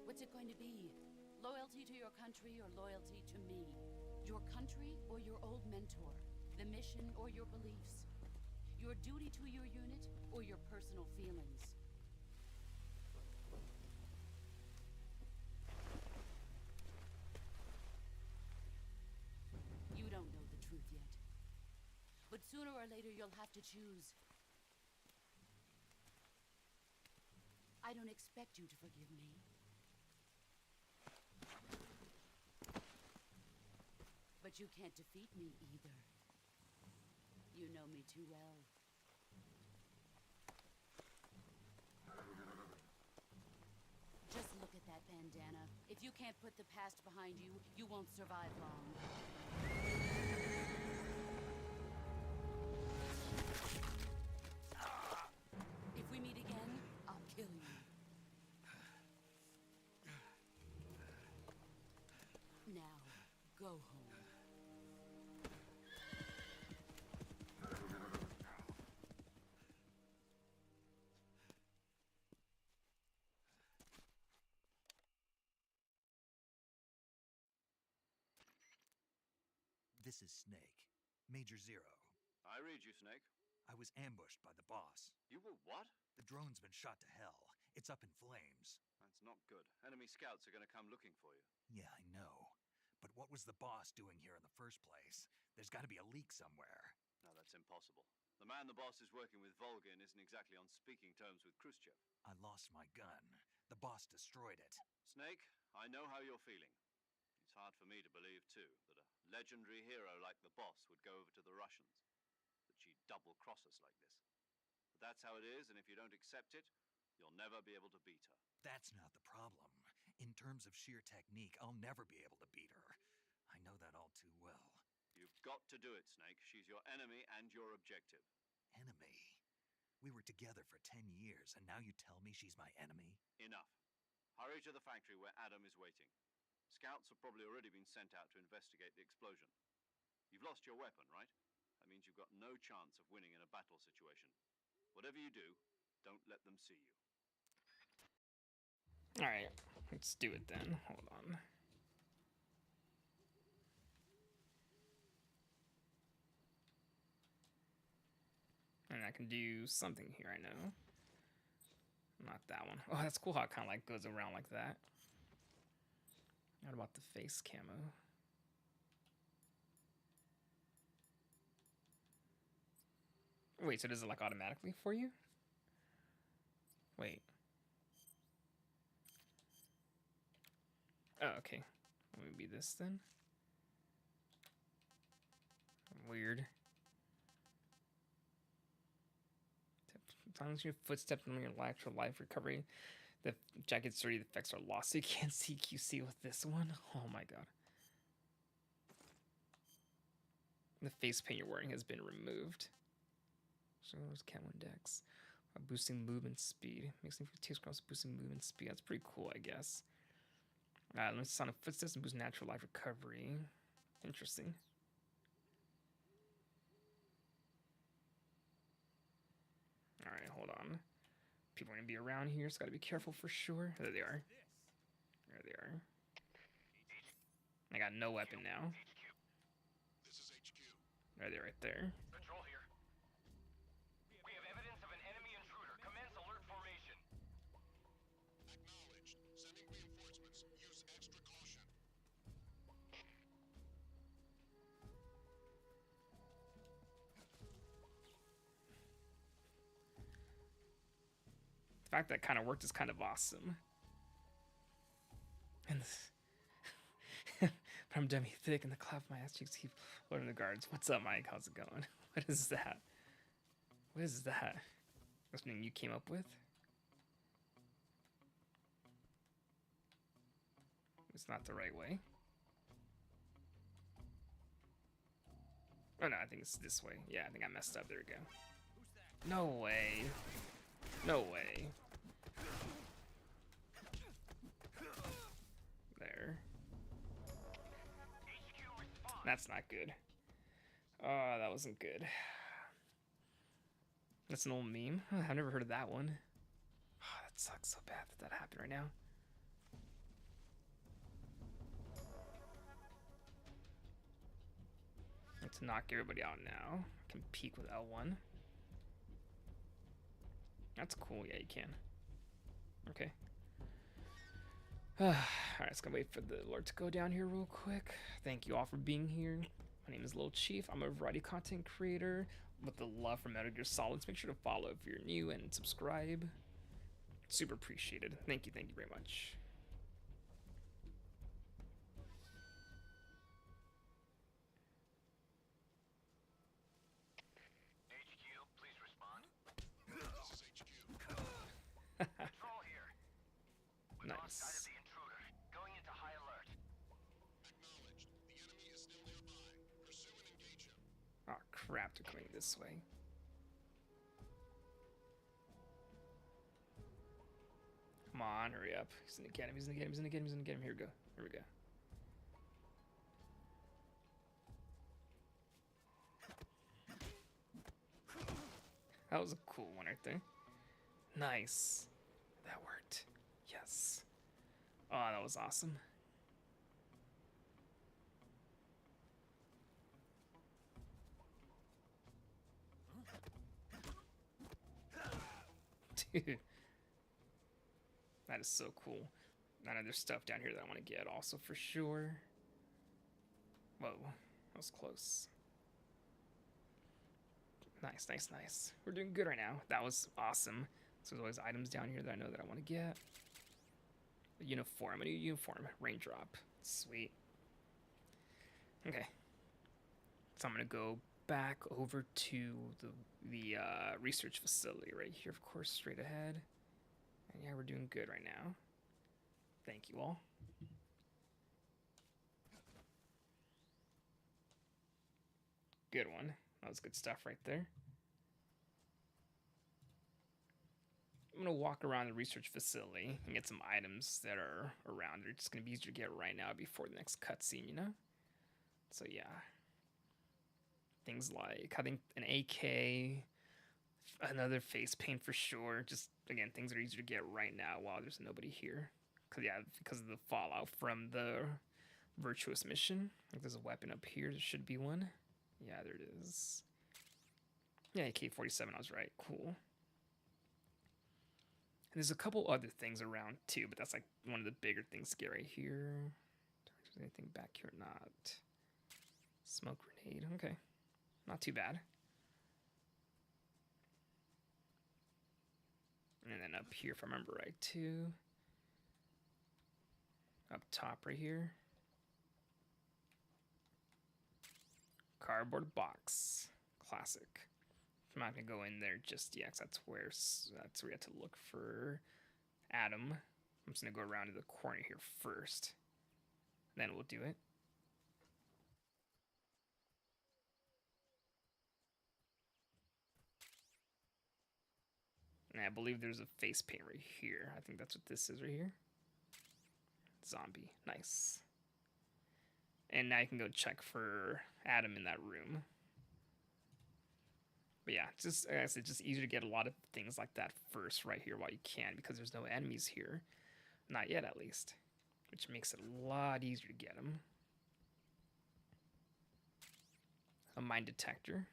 What's it going to be? Loyalty to your country or loyalty to me? Your country or your old mentor? The mission or your beliefs? Your duty to your unit or your personal feelings? You don't know the truth yet. But sooner or later you'll have to choose. I don't expect you to forgive me. But you can't defeat me either. You know me too well. Just look at that bandana. If you can't put the past behind you, you won't survive long. If we meet again, I'll kill you. Now, go home. This is Snake. Major Zero. I read you, Snake. I was ambushed by the boss. You were what? The drone's been shot to hell. It's up in flames. That's not good. Enemy scouts are going to come looking for you. Yeah, I know. But what was the boss doing here in the first place? There's got to be a leak somewhere. No, that's impossible. The man the boss is working with, Volgin, isn't exactly on speaking terms with Khrushchev. I lost my gun. The boss destroyed it. Snake, I know how you're feeling. It's hard for me to believe, too, that a legendary hero like the boss would go over to the Russians. That she'd double-cross us like this. But that's how it is, and if you don't accept it, you'll never be able to beat her. That's not the problem. In terms of sheer technique, I'll never be able to beat her. I know that all too well. You've got to do it, Snake. She's your enemy and your objective. Enemy? We were together for 10 years, and now you tell me she's my enemy? Enough. Hurry to the factory where Adam is waiting. Scouts have probably already been sent out to investigate the explosion. You've lost your weapon, right? That means you've got no chance of winning in a battle situation. Whatever you do, don't let them see you. Alright, let's do it then. Hold on. And I can do something here, I know. Not that one. Oh, that's cool how it kind of like goes around like that. What about the face camo? Wait, so does it like automatically for you? Wait. Oh, okay. Let me be this then. Weird. Sometimes your footsteps in your actual life recovery. The jacket's dirty, the effects are lost, so you can't see QC with this one. Oh my god. The face paint you're wearing has been removed. So there's camo index. Boosting movement speed. Makes me takes across boosting movement speed. That's pretty cool, I guess. Let me sound of footsteps and boost natural life recovery. Interesting. Alright, hold on. People are gonna be around here, so gotta be careful for sure. There they are. There they are. I got no weapon now. This is HQ. There they are right there. Control here. We have evidence of an enemy intruder. Commence alert formation. Acknowledged. Sending reinforcements. Use extra caution. The fact that kind of worked is kind of awesome. And this, but I'm dummy thick and the clap of my ass cheeks keep loading the guards. What's up, Mike? How's it going? What is that? What is that? That's something you came up with? It's not the right way. Oh no, I think it's this way. Yeah, I think I messed up. There we go. No way. No way. There. That's not good. Oh, that wasn't good. That's an old meme. I've never heard of that one. Oh, that sucks so bad that that happened right now. Let's knock everybody out now. I can peek with L1. That's cool. Yeah, you can. Okay. Alright, let's go wait for the Lord to go down here real quick. Thank you all for being here. My name is Lil Chief. I'm a variety content creator with the love for Metal Gear Solids. Make sure to follow if you're new and subscribe. Super appreciated. Thank you very much. HQ, please respond. This is HQ. Control here. We've lost sight of the intruder. Going into high alert. Acknowledged. The enemy is still nearby. Pursue and engage him. Oh crap, they're coming this way. Come on, hurry up. He's gonna get him, he's gonna get him, he's gonna get him, he's gonna get him. Here we go. Here we go. That was a cool one right there. Nice. That worked. Yes. Oh, that was awesome. Dude. That is so cool. I know there's stuff down here that I want to get also for sure. Whoa, that was close. Nice, nice, nice. We're doing good right now. That was awesome. So there's always items down here that I know that I want to get. A uniform, a new uniform, raindrop. Sweet. Okay. So I'm gonna go back over to the research facility right here, of course, straight ahead. And yeah, we're doing good right now. Thank you all. Good one. That was good stuff right there. I'm gonna walk around the research facility and get some items that are around. They're just gonna be easier to get right now before the next cutscene, you know? So yeah. Things like, I think an AK, another face paint for sure. Just, again, things that are easier to get right now while there's nobody here. Because of the fallout from the Virtuous Mission. I think there's a weapon up here. There should be one. Yeah, there it is. Yeah, AK-47, I was right. Cool. And there's a couple other things around too, but that's like one of the bigger things to get right here. Is there anything back here or not? Smoke grenade. Okay. Not too bad. And then up here, if I remember right, too. Up top right here. Cardboard box. Classic. I'm not going to go in there just yet, 'cause that's where we have to look for Adam. I'm just going to go around to the corner here first. Then we'll do it. And I believe there's a face paint right here. I think that's what this is right here. Zombie. Nice. And now you can go check for Adam in that room. But yeah, just, like I said, just easier to get a lot of things like that first right here while you can, because there's no enemies here. Not yet, at least. Which makes it a lot easier to get them. A mine detector.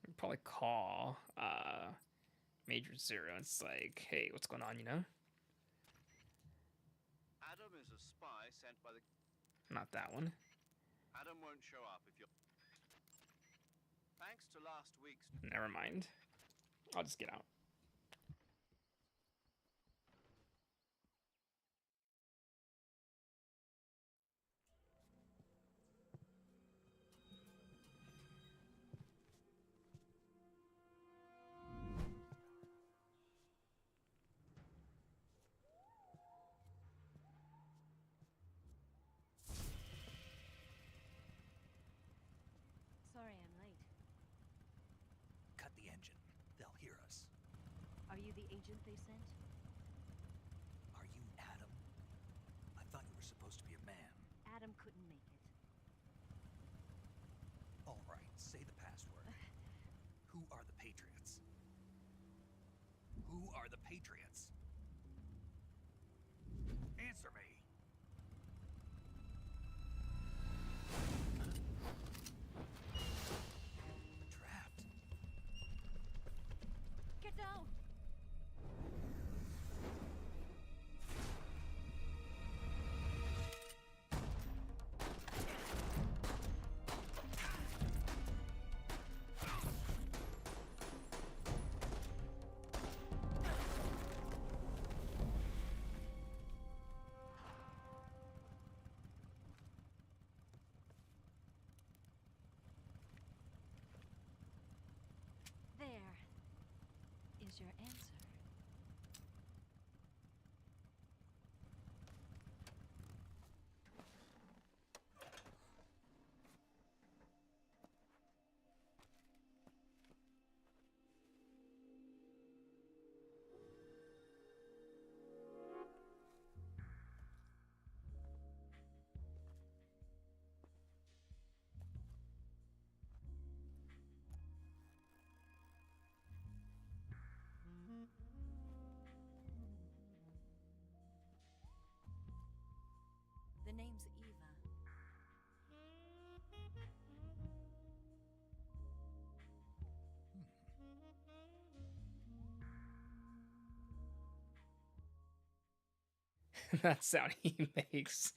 I'd probably call Major Zero. It's like, hey, what's going on, you know? Adam is a spy sent by the... Not that one. Adam won't show up if you're... Thanks to last week's... Never mind. I'll just get out. Sorry I'm late. Cut the engine. They'll hear us. Are you the agent they sent? Are you Adam? I thought you were supposed to be a man. Adam couldn't make it. All right, say the password. Who are the Patriots? Answer me. Trapped. Get down! There is your answer. The name's Eva. That sound he makes.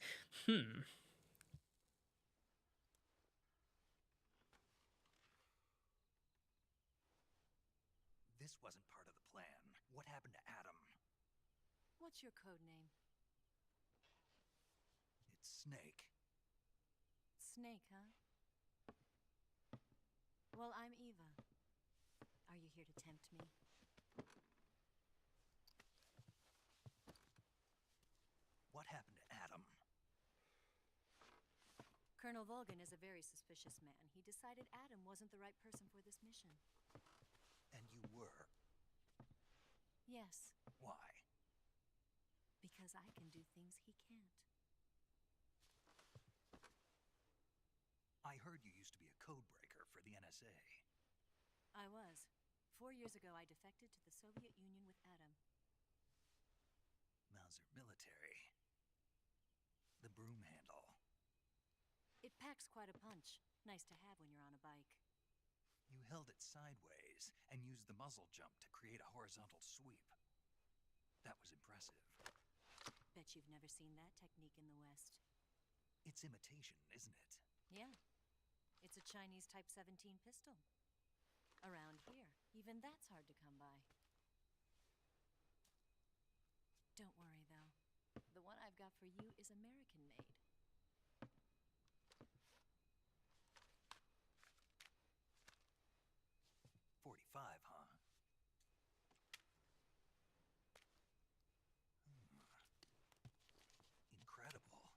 This wasn't part of the plan. What happened to Adam? What's your code name? It's Snake. Snake, huh? Well, I'm Eva. Are you here to tempt me? What happened to Adam? Colonel Volgan is a very suspicious man. He decided Adam wasn't the right person for this mission. And you were? Yes. Why? Because I can do things he can't. I heard you used to be a code breaker for the NSA. I was. 4 years ago, I defected to the Soviet Union with Adam. Mauser military. The broom handle. It packs quite a punch. Nice to have when you're on a bike. You held it sideways and used the muzzle jump to create a horizontal sweep. That was impressive. Bet you've never seen that technique in the West. It's imitation, isn't it? Yeah. It's a Chinese Type 17 pistol. Around here, even that's hard to come by. Don't worry, though. The one I've got for you is American-made. .45, huh? Incredible.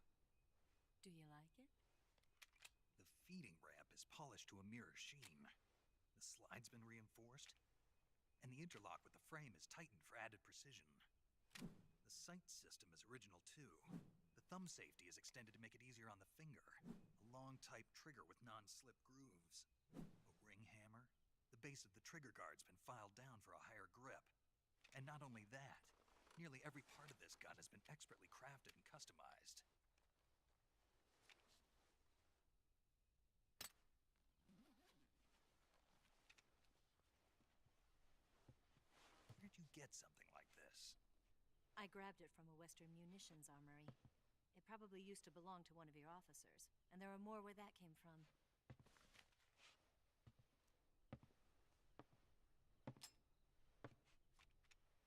Do you like it? The feeding ramp is polished to a mirror sheen. The slide's been reinforced, and the interlock with the frame is tightened for added precision. The sight system is original too. The thumb safety is extended to make it easier on the finger. A long type trigger with non-slip grooves. A ring hammer. The base of the trigger guard's been filed down for a higher grip. And not only that, nearly every part of this gun has been expertly crafted and customized. Where'd you get something like this? I grabbed it from a Western munitions armory. It probably used to belong to one of your officers, and there are more where that came from.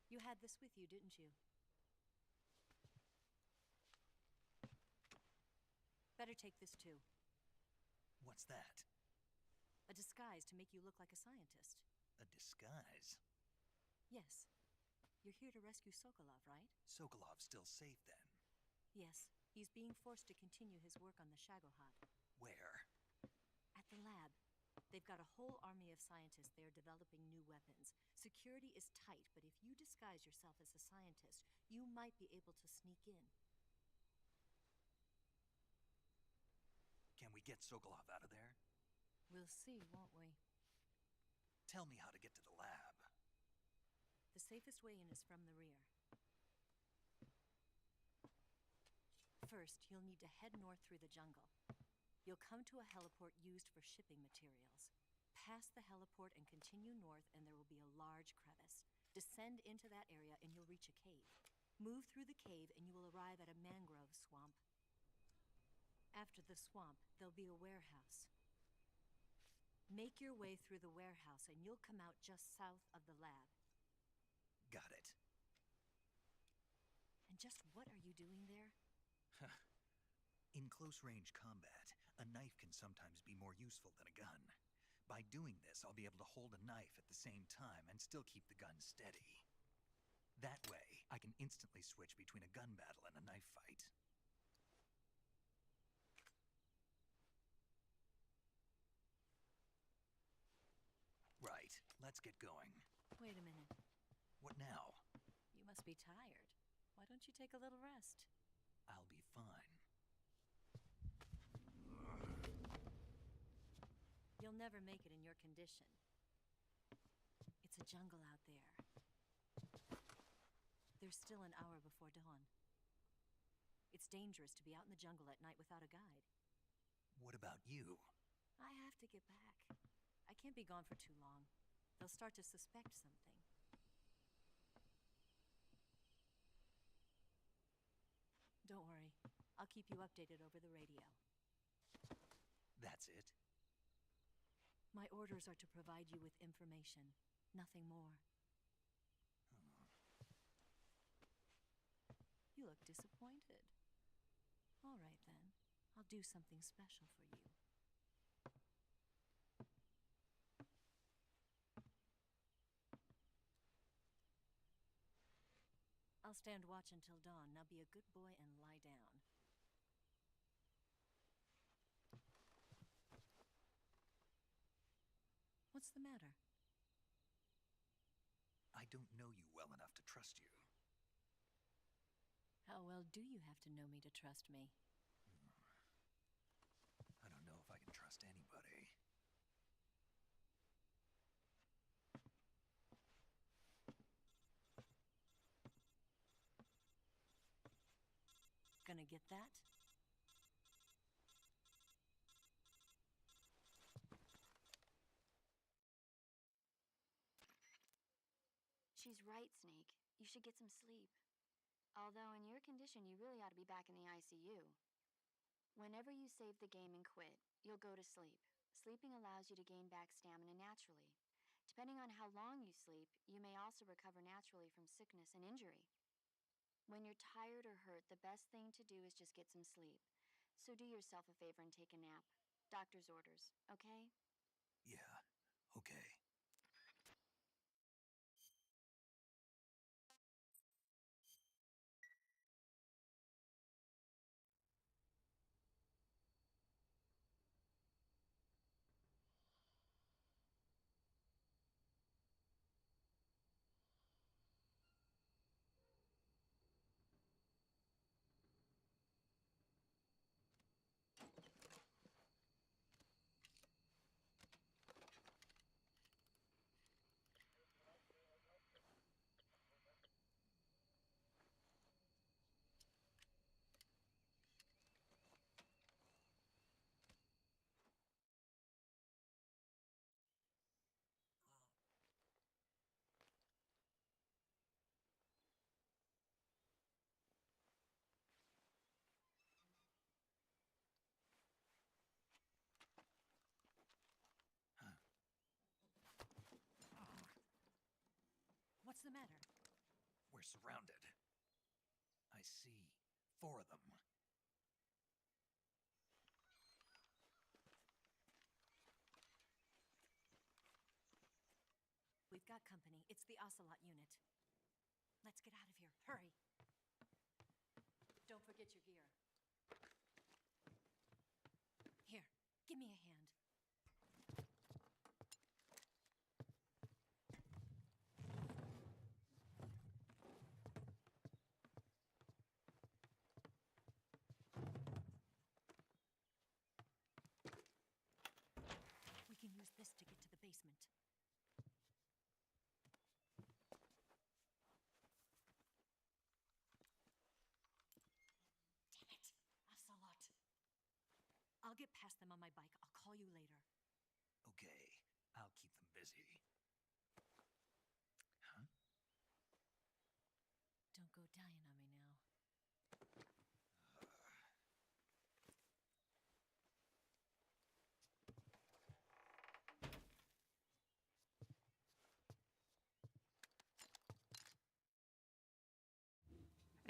You had this with you, didn't you? Better take this too. What's that? A disguise to make you look like a scientist. A disguise? Yes. You're here to rescue Sokolov, right? Sokolov's still safe then? Yes. He's being forced to continue his work on the Shagohod. Where? At the lab. They've got a whole army of scientists there developing new weapons. Security is tight, but if you disguise yourself as a scientist, you might be able to sneak in. Can we get Sokolov out of there? We'll see, won't we? Tell me how to get to the lab. The safest way in is from the rear. First, you'll need to head north through the jungle. You'll come to a heliport used for shipping materials. Pass the heliport and continue north, and there will be a large crevice. Descend into that area, and you'll reach a cave. Move through the cave, and you will arrive at a mangrove swamp. After the swamp, there'll be a warehouse. Make your way through the warehouse, and you'll come out just south of the lab. Got it. And just what are you doing there? In close-range combat, a knife can sometimes be more useful than a gun. By doing this, I'll be able to hold a knife at the same time and still keep the gun steady. That way, I can instantly switch between a gun battle and a knife fight. Right, let's get going. Wait a minute. What now? You must be tired. Why don't you take a little rest? I'll be fine. You'll never make it in your condition. It's a jungle out there. There's still an hour before dawn. It's dangerous to be out in the jungle at night without a guide. What about you? I have to get back. I can't be gone for too long. They'll start to suspect something. Don't worry. I'll keep you updated over the radio. That's it? My orders are to provide you with information, nothing more. You look disappointed. All right, then. I'll do something special for you. I'll stand watch until dawn. Now be a good boy and lie down. What's the matter? I don't know you well enough to trust you. How well do you have to know me to trust me? I don't know if I can trust anybody. Gonna get that? She's right, Snake. You should get some sleep. Although in your condition, you really ought to be back in the ICU. Whenever you save the game and quit, you'll go to sleep. Sleeping allows you to gain back stamina naturally. Depending on how long you sleep, you may also recover naturally from sickness and injury. When you're tired or hurt, the best thing to do is just get some sleep. So do yourself a favor and take a nap. Doctor's orders, okay? Yeah, okay. What's the matter? We're surrounded. I see 4 of them. We've got company. It's the Ocelot unit. Let's get out of here. Hurry. Don't forget your gear. Here, give me a hand. We can use this to get to the basement. I'll get past them on my bike. I'll call you later. Okay, I'll keep them busy. Huh? Don't go dying on me now.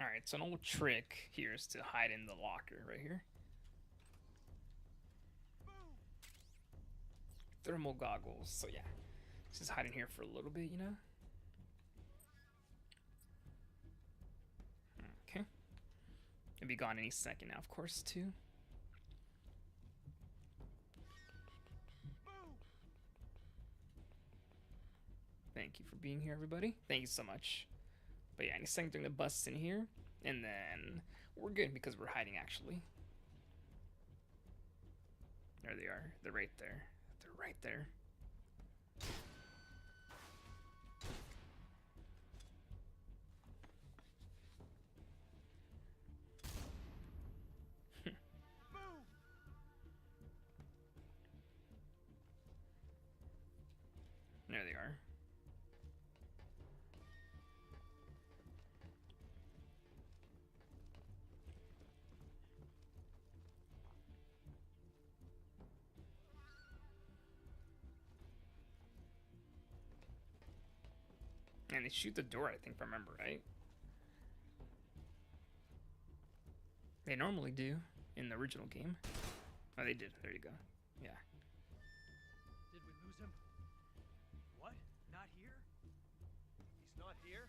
Alright, so an old trick here is to hide in the locker right here. Thermal goggles, so yeah. Just hide in here for a little bit, you know? Okay. It'll be gone any second now, of course, too. Thank you for being here, everybody. Thank you so much. But yeah, any second they're gonna bust in here, and then we're good because we're hiding actually. There they are. They're right there. They're right there. There they are. And they shoot the door, I think, if I remember right. They normally do in the original game. Oh, they did. There you go. Yeah. Did we lose him? What? Not here? He's not here?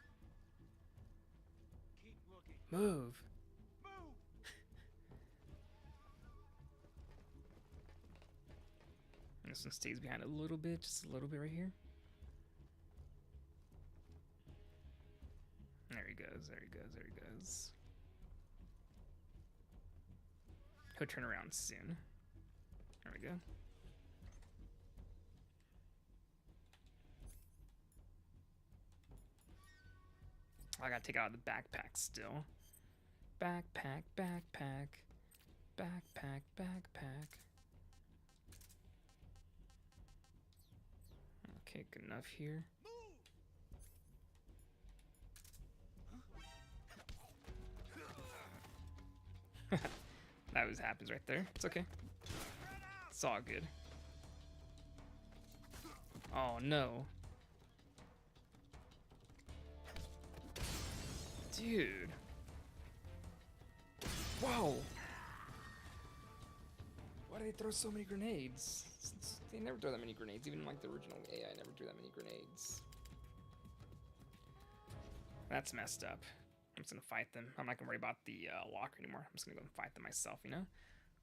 Keep looking. Move. Move! And this one stays behind a little bit, just a little bit right here. There he goes, there he goes, there he goes. He'll turn around soon. There we go. I gotta take it out of the backpack still. Backpack, backpack. Backpack, backpack. Okay, good enough here. That was happens right there. It's okay. It's all good. Oh no. Dude. Whoa. Why do they throw so many grenades? They never throw that many grenades. Even like the original AI never threw that many grenades. That's messed up. I'm just gonna fight them. I'm not gonna worry about the locker anymore. I'm just gonna go and fight them myself, you know?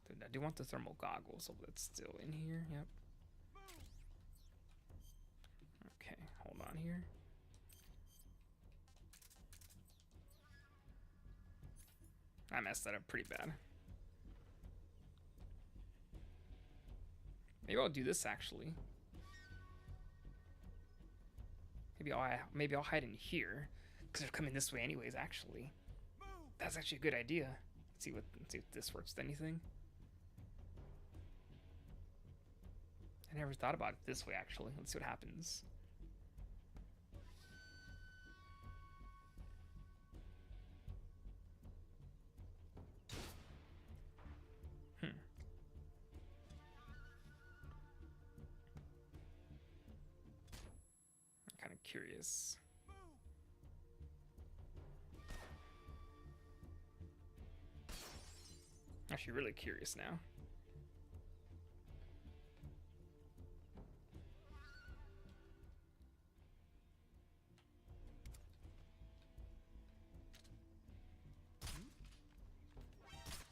Dude, I do want the thermal goggles, so that's still in here. Yep. Okay, hold on here. I messed that up pretty bad. Maybe I'll do this actually. Maybe I'll hide in here. Because they're coming this way anyways, actually. That's actually a good idea. Let's see if this works with anything. I never thought about it this way, actually. Let's see what happens. I'm kind of curious. Actually really curious now.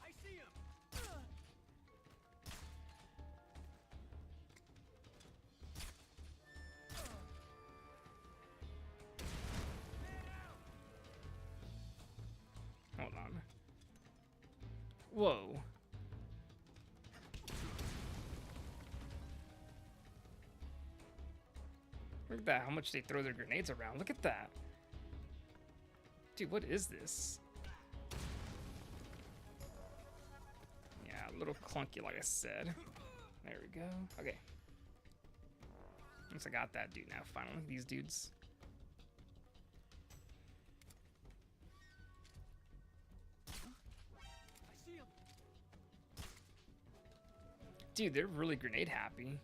I see him. Hold on. Whoa. Look at that, how much they throw their grenades around. Look at that. Dude, what is this? Yeah, a little clunky, like I said. There we go. Okay. Once I got that dude now, finally, these dudes. Dude, they're really grenade happy.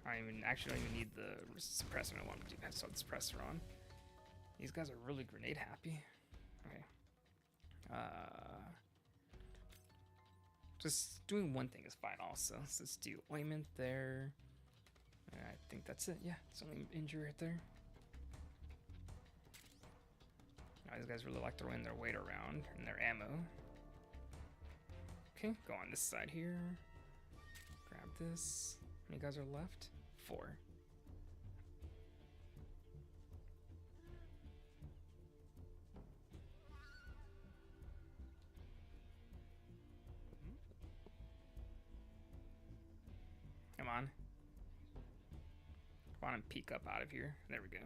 I don't even need the suppressor. I want to have the suppressor on. These guys are really grenade happy. Okay. Just doing one thing is fine also. So let's do ointment there. I think that's it. Yeah, it's only injury right there. Now these guys really like throwing their weight around and their ammo. Okay, go on this side here. Grab this. How many guys are left? 4. Come on. Come on and peek up out of here. There we go.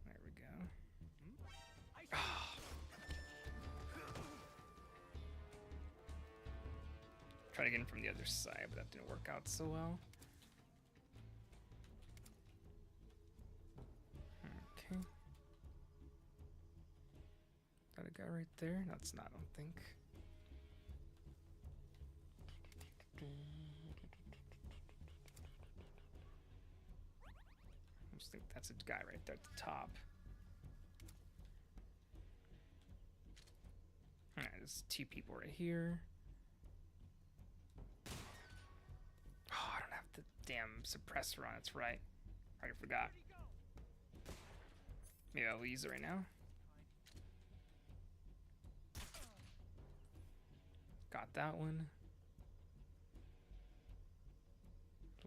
There we go. Oh. Try to get in from the other side, but that didn't work out so well. Okay. Is that a guy right there? That's not, I don't think. I just think that's a guy right there at the top. Alright, there's 2 people right here. Oh, I don't have the damn suppressor on, that's right. I forgot. Maybe I'll use it right now. Got that one.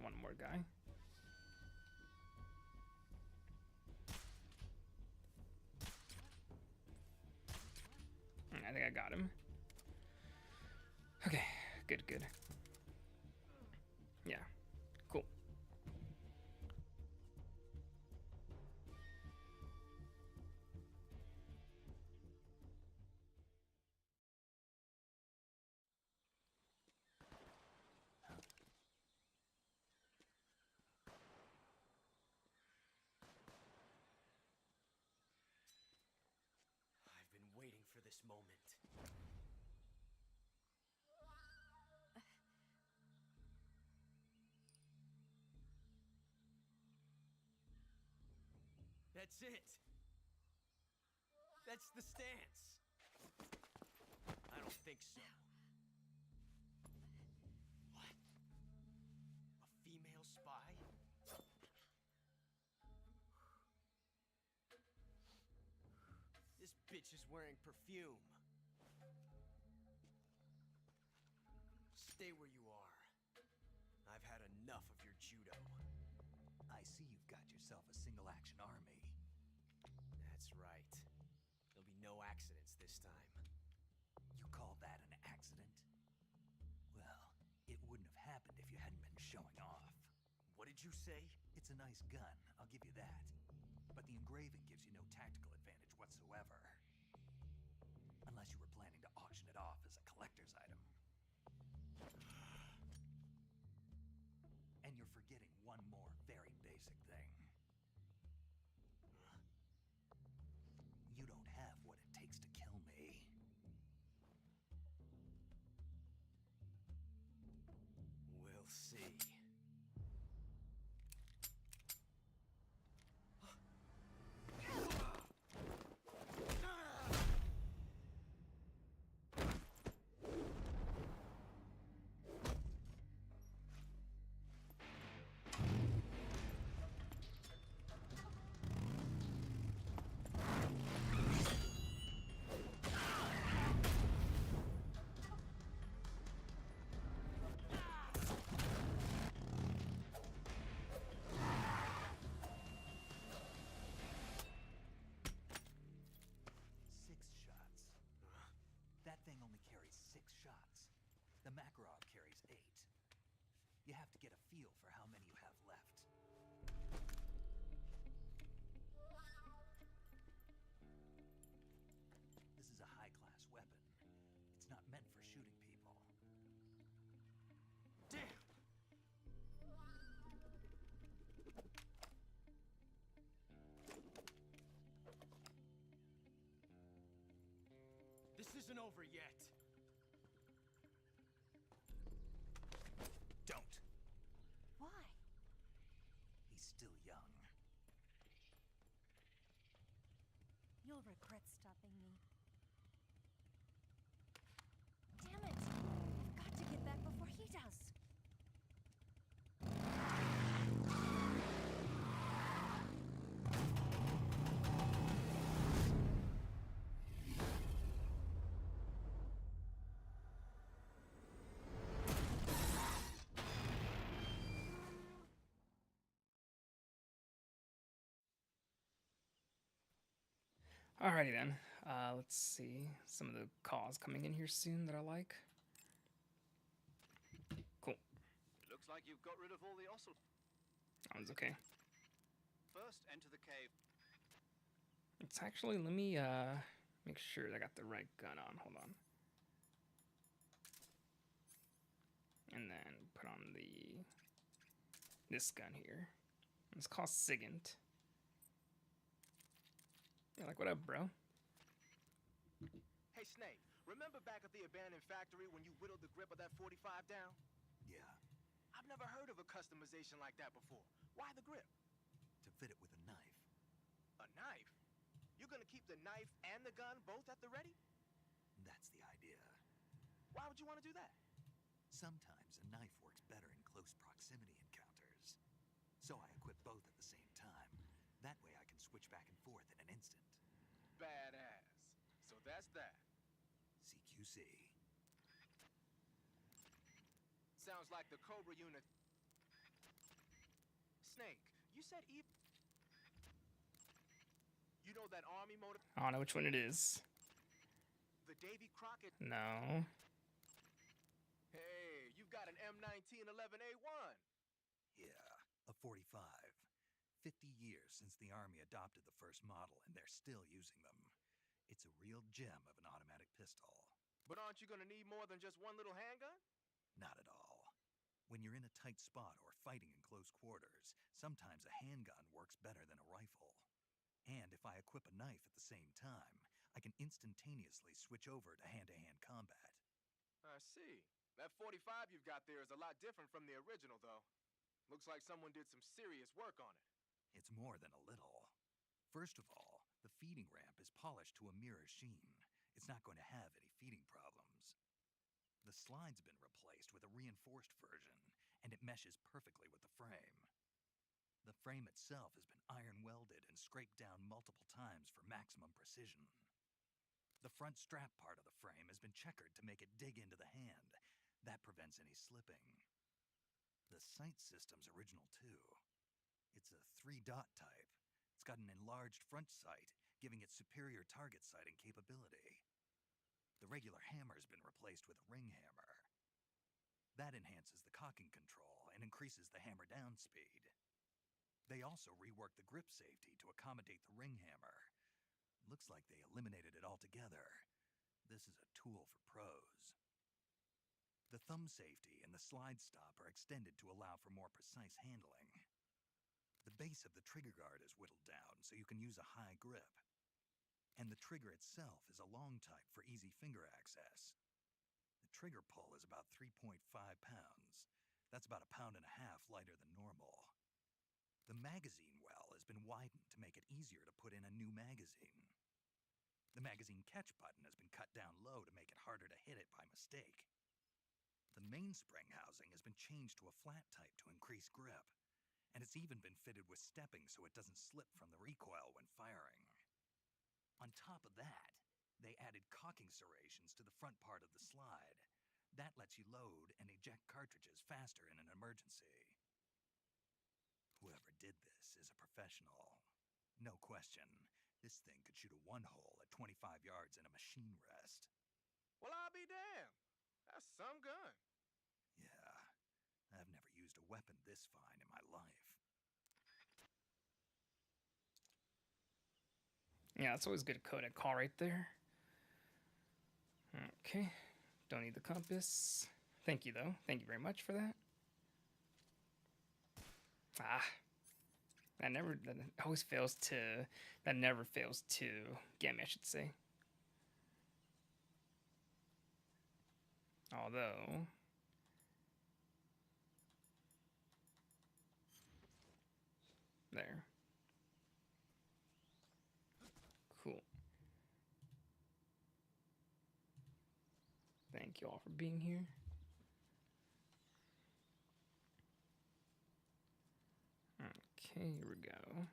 One more guy. I think I got him. Okay, good, good. Yeah, cool. I've been waiting for this moment. That's it. That's the stance. I don't think so. What? A female spy? This bitch is wearing perfume. Stay where you are. I've had enough of your judo. I see you've got yourself a single-action army. That's right. There'll be no accidents this time. You call that an accident? Well, it wouldn't have happened if you hadn't been showing off. What did you say? It's a nice gun, I'll give you that. But the engraving gives you no tactical advantage whatsoever. Unless you were planning to auction it off as a collector's item. And you're forgetting one more very basic thing. You don't have what it takes to kill me. We'll see. That thing only carries 6 shots. The Makarov carries 8. You have to get a feel for how many you have left. This is a high-class weapon. It's not meant for shooting people. isn't over yet. Don't. Why? He's still young. You'll regret stopping me. Damn it! I've got to get back before he does. Alrighty then. Let's see some of the calls coming in here soon that I like. Cool. Looks like you've got rid of all the oscil. That one's okay. First, enter the cave. It's actually, let me make sure I got the right gun on. Hold on. And then put on this gun here. It's called Sigint. Yeah, like, what up, bro? Hey, Snake, remember back at the abandoned factory when you whittled the grip of that 45 down? Yeah, I've never heard of a customization like that before. Why the grip? to fit it with a knife. A knife? You're gonna keep the knife and the gun both at the ready? That's the idea. Why would you want to do that? Sometimes a knife works better in close proximity encounters. So I equip both at the same time. That way I can switch back and forth in an instant. Badass. So that's that. CQC. Sounds like the Cobra unit. Snake, you said You know that army motor? I don't know which one it is. The Davy Crockett. No. Hey, you've got an M1911A1. Yeah, a 45. 50 years since the Army adopted the first model, and they're still using them. It's a real gem of an automatic pistol. But aren't you gonna need more than just one little handgun? Not at all. When you're in a tight spot or fighting in close quarters, sometimes a handgun works better than a rifle. And if I equip a knife at the same time, I can instantaneously switch over to hand-to-hand combat. I see. That 45 you've got there is a lot different from the original, though. Looks like someone did some serious work on it. It's more than a little. First of all, the feeding ramp is polished to a mirror sheen. It's not going to have any feeding problems. The slide's been replaced with a reinforced version, and it meshes perfectly with the frame. The frame itself has been iron welded and scraped down multiple times for maximum precision. The front strap part of the frame has been checkered to make it dig into the hand. That prevents any slipping. The sight system's original too. It's a 3-dot type. It's got an enlarged front sight, giving it superior target sighting capability. The regular hammer's been replaced with a ring hammer. That enhances the cocking control and increases the hammer down speed. They also reworked the grip safety to accommodate the ring hammer. Looks like they eliminated it altogether. This is a tool for pros. The thumb safety and the slide stop are extended to allow for more precise handling. The base of the trigger guard is whittled down so you can use a high grip. And the trigger itself is a long type for easy finger access. The trigger pull is about 3.5 pounds. That's about 1.5 pounds lighter than normal. The magazine well has been widened to make it easier to put in a new magazine. The magazine catch button has been cut down low to make it harder to hit it by mistake. The mainspring housing has been changed to a flat type to increase grip. And it's even been fitted with stepping so it doesn't slip from the recoil when firing. On top of that, they added cocking serrations to the front part of the slide. That lets you load and eject cartridges faster in an emergency. Whoever did this is a professional. No question, this thing could shoot a one-hole at 25 yards in a machine rest. Well, I'll be damned. That's some gun. Yeah, I've never used a weapon this fine in my life. Yeah, it's always good codec call right there. Okay, don't need the compass. Thank you though. Thank you very much for that. That never fails to get me, I should say. Although, there. Cool. Thank you all for being here. Okay, here we go.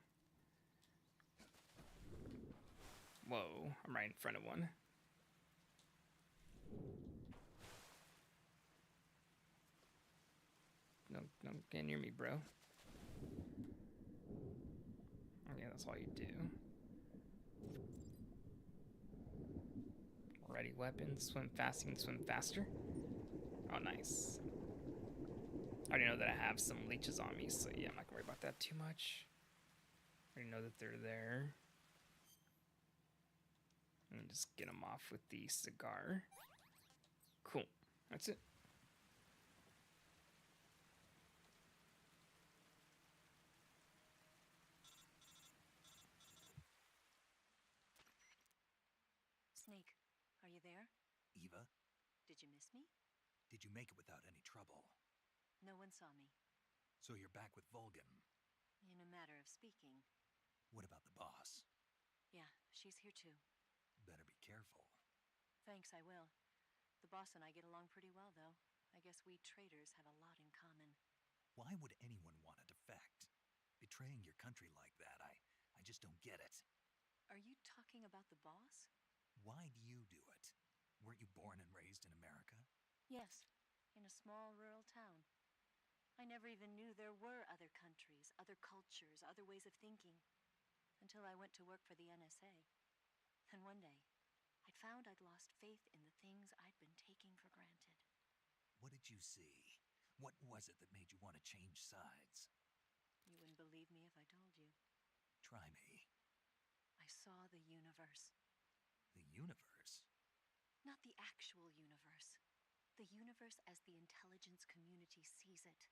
Whoa, I'm right in front of one. Don't get near me, bro. Okay, that's all you do. Ready weapons, swim fast, you can swim faster. Oh, nice. I already know that I have some leeches on me, so yeah, I'm not gonna worry about that too much. I already know that they're there. And just get them off with the cigar. Cool, that's it. Snake, are you there? Eva, Did you miss me? did you make it without any trouble? No one saw me. So you're back with Vulcan. In a matter of speaking. What about the boss? Yeah, she's here too. Better be careful. Thanks, I will. The boss and I get along pretty well, though. I guess we traders have a lot in common. Why would anyone want to defect? Betraying your country like that, I just don't get it. Are you talking about the boss? Why do you do it? Weren't you born and raised in America? Yes, in a small rural town. I never even knew there were other countries, other cultures, other ways of thinking. Until I went to work for the NSA. Then one day, I'd found I'd lost faith in the things I'd been taking for granted. What did you see? What was it that made you want to change sides? You wouldn't believe me if I told you. Try me. I saw the universe. The universe? Not the actual universe. The universe as the intelligence community sees it.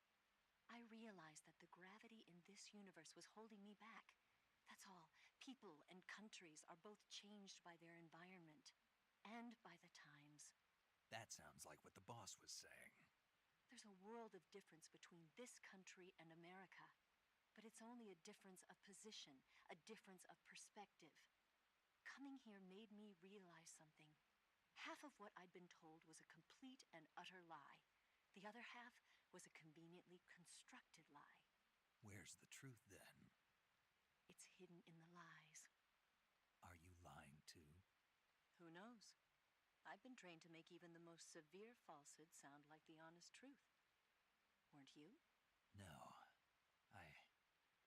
I realized that the gravity in this universe was holding me back. That's all. People and countries are both changed by their environment and by the times. That sounds like what the boss was saying. There's a world of difference between this country and America. But it's only a difference of position, a difference of perspective. Coming here made me realize something. Half of what I'd been told was a complete and utter lie. The other half was a conveniently constructed lie. Where's the truth, then? It's hidden in the lies. Are you lying, too? Who knows? I've been trained to make even the most severe falsehood sound like the honest truth. Weren't you? No. I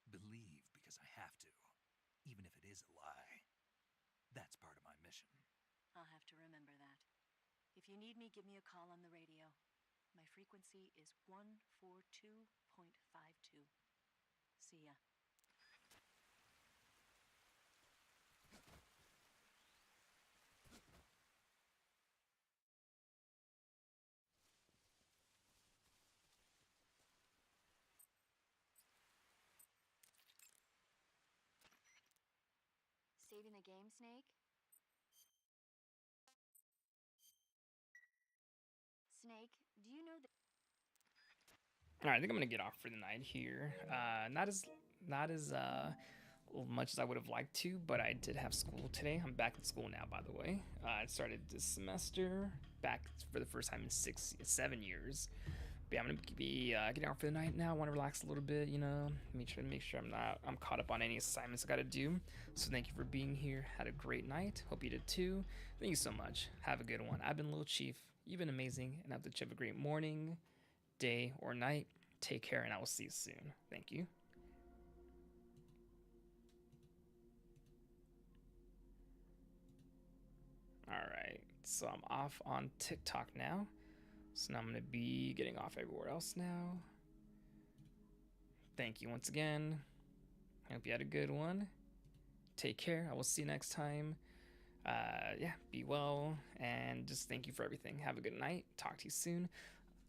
believe because I have to, even if it is a lie. That's part of my mission. I'll have to remember that. If you need me, give me a call on the radio. My frequency is 142.52. See ya. Saving the game, Snake? Snake, do you know that... All right, I think I'm gonna get off for the night here. Not as much as I would have liked to, but I did have school today. I'm back at school now, by the way. I started this semester, back for the first time in 7 years. But yeah, I'm gonna be getting off for the night now. I want to relax a little bit, you know, make sure I'm caught up on any assignments I gotta do. So thank you for being here. Had a great night. Hope you did too. Thank you so much. Have a good one. I've been Little Chief. You've been amazing, and I hope that you have a great morning, day, or night. Take care, and I will see you soon. Thank you. Alright, so I'm off on TikTok now. So now I'm going to be getting off everywhere else now. Thank you once again. I hope you had a good one. Take care. I will see you next time. Yeah, be well, and just thank you for everything. Have a good night. Talk to you soon.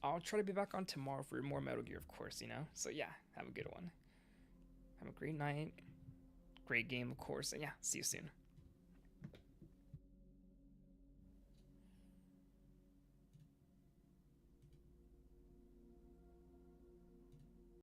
I'll try to be back on tomorrow for more Metal Gear, of course, you know? So yeah, have a good one. Have a great night. Great game, of course, and yeah, see you soon.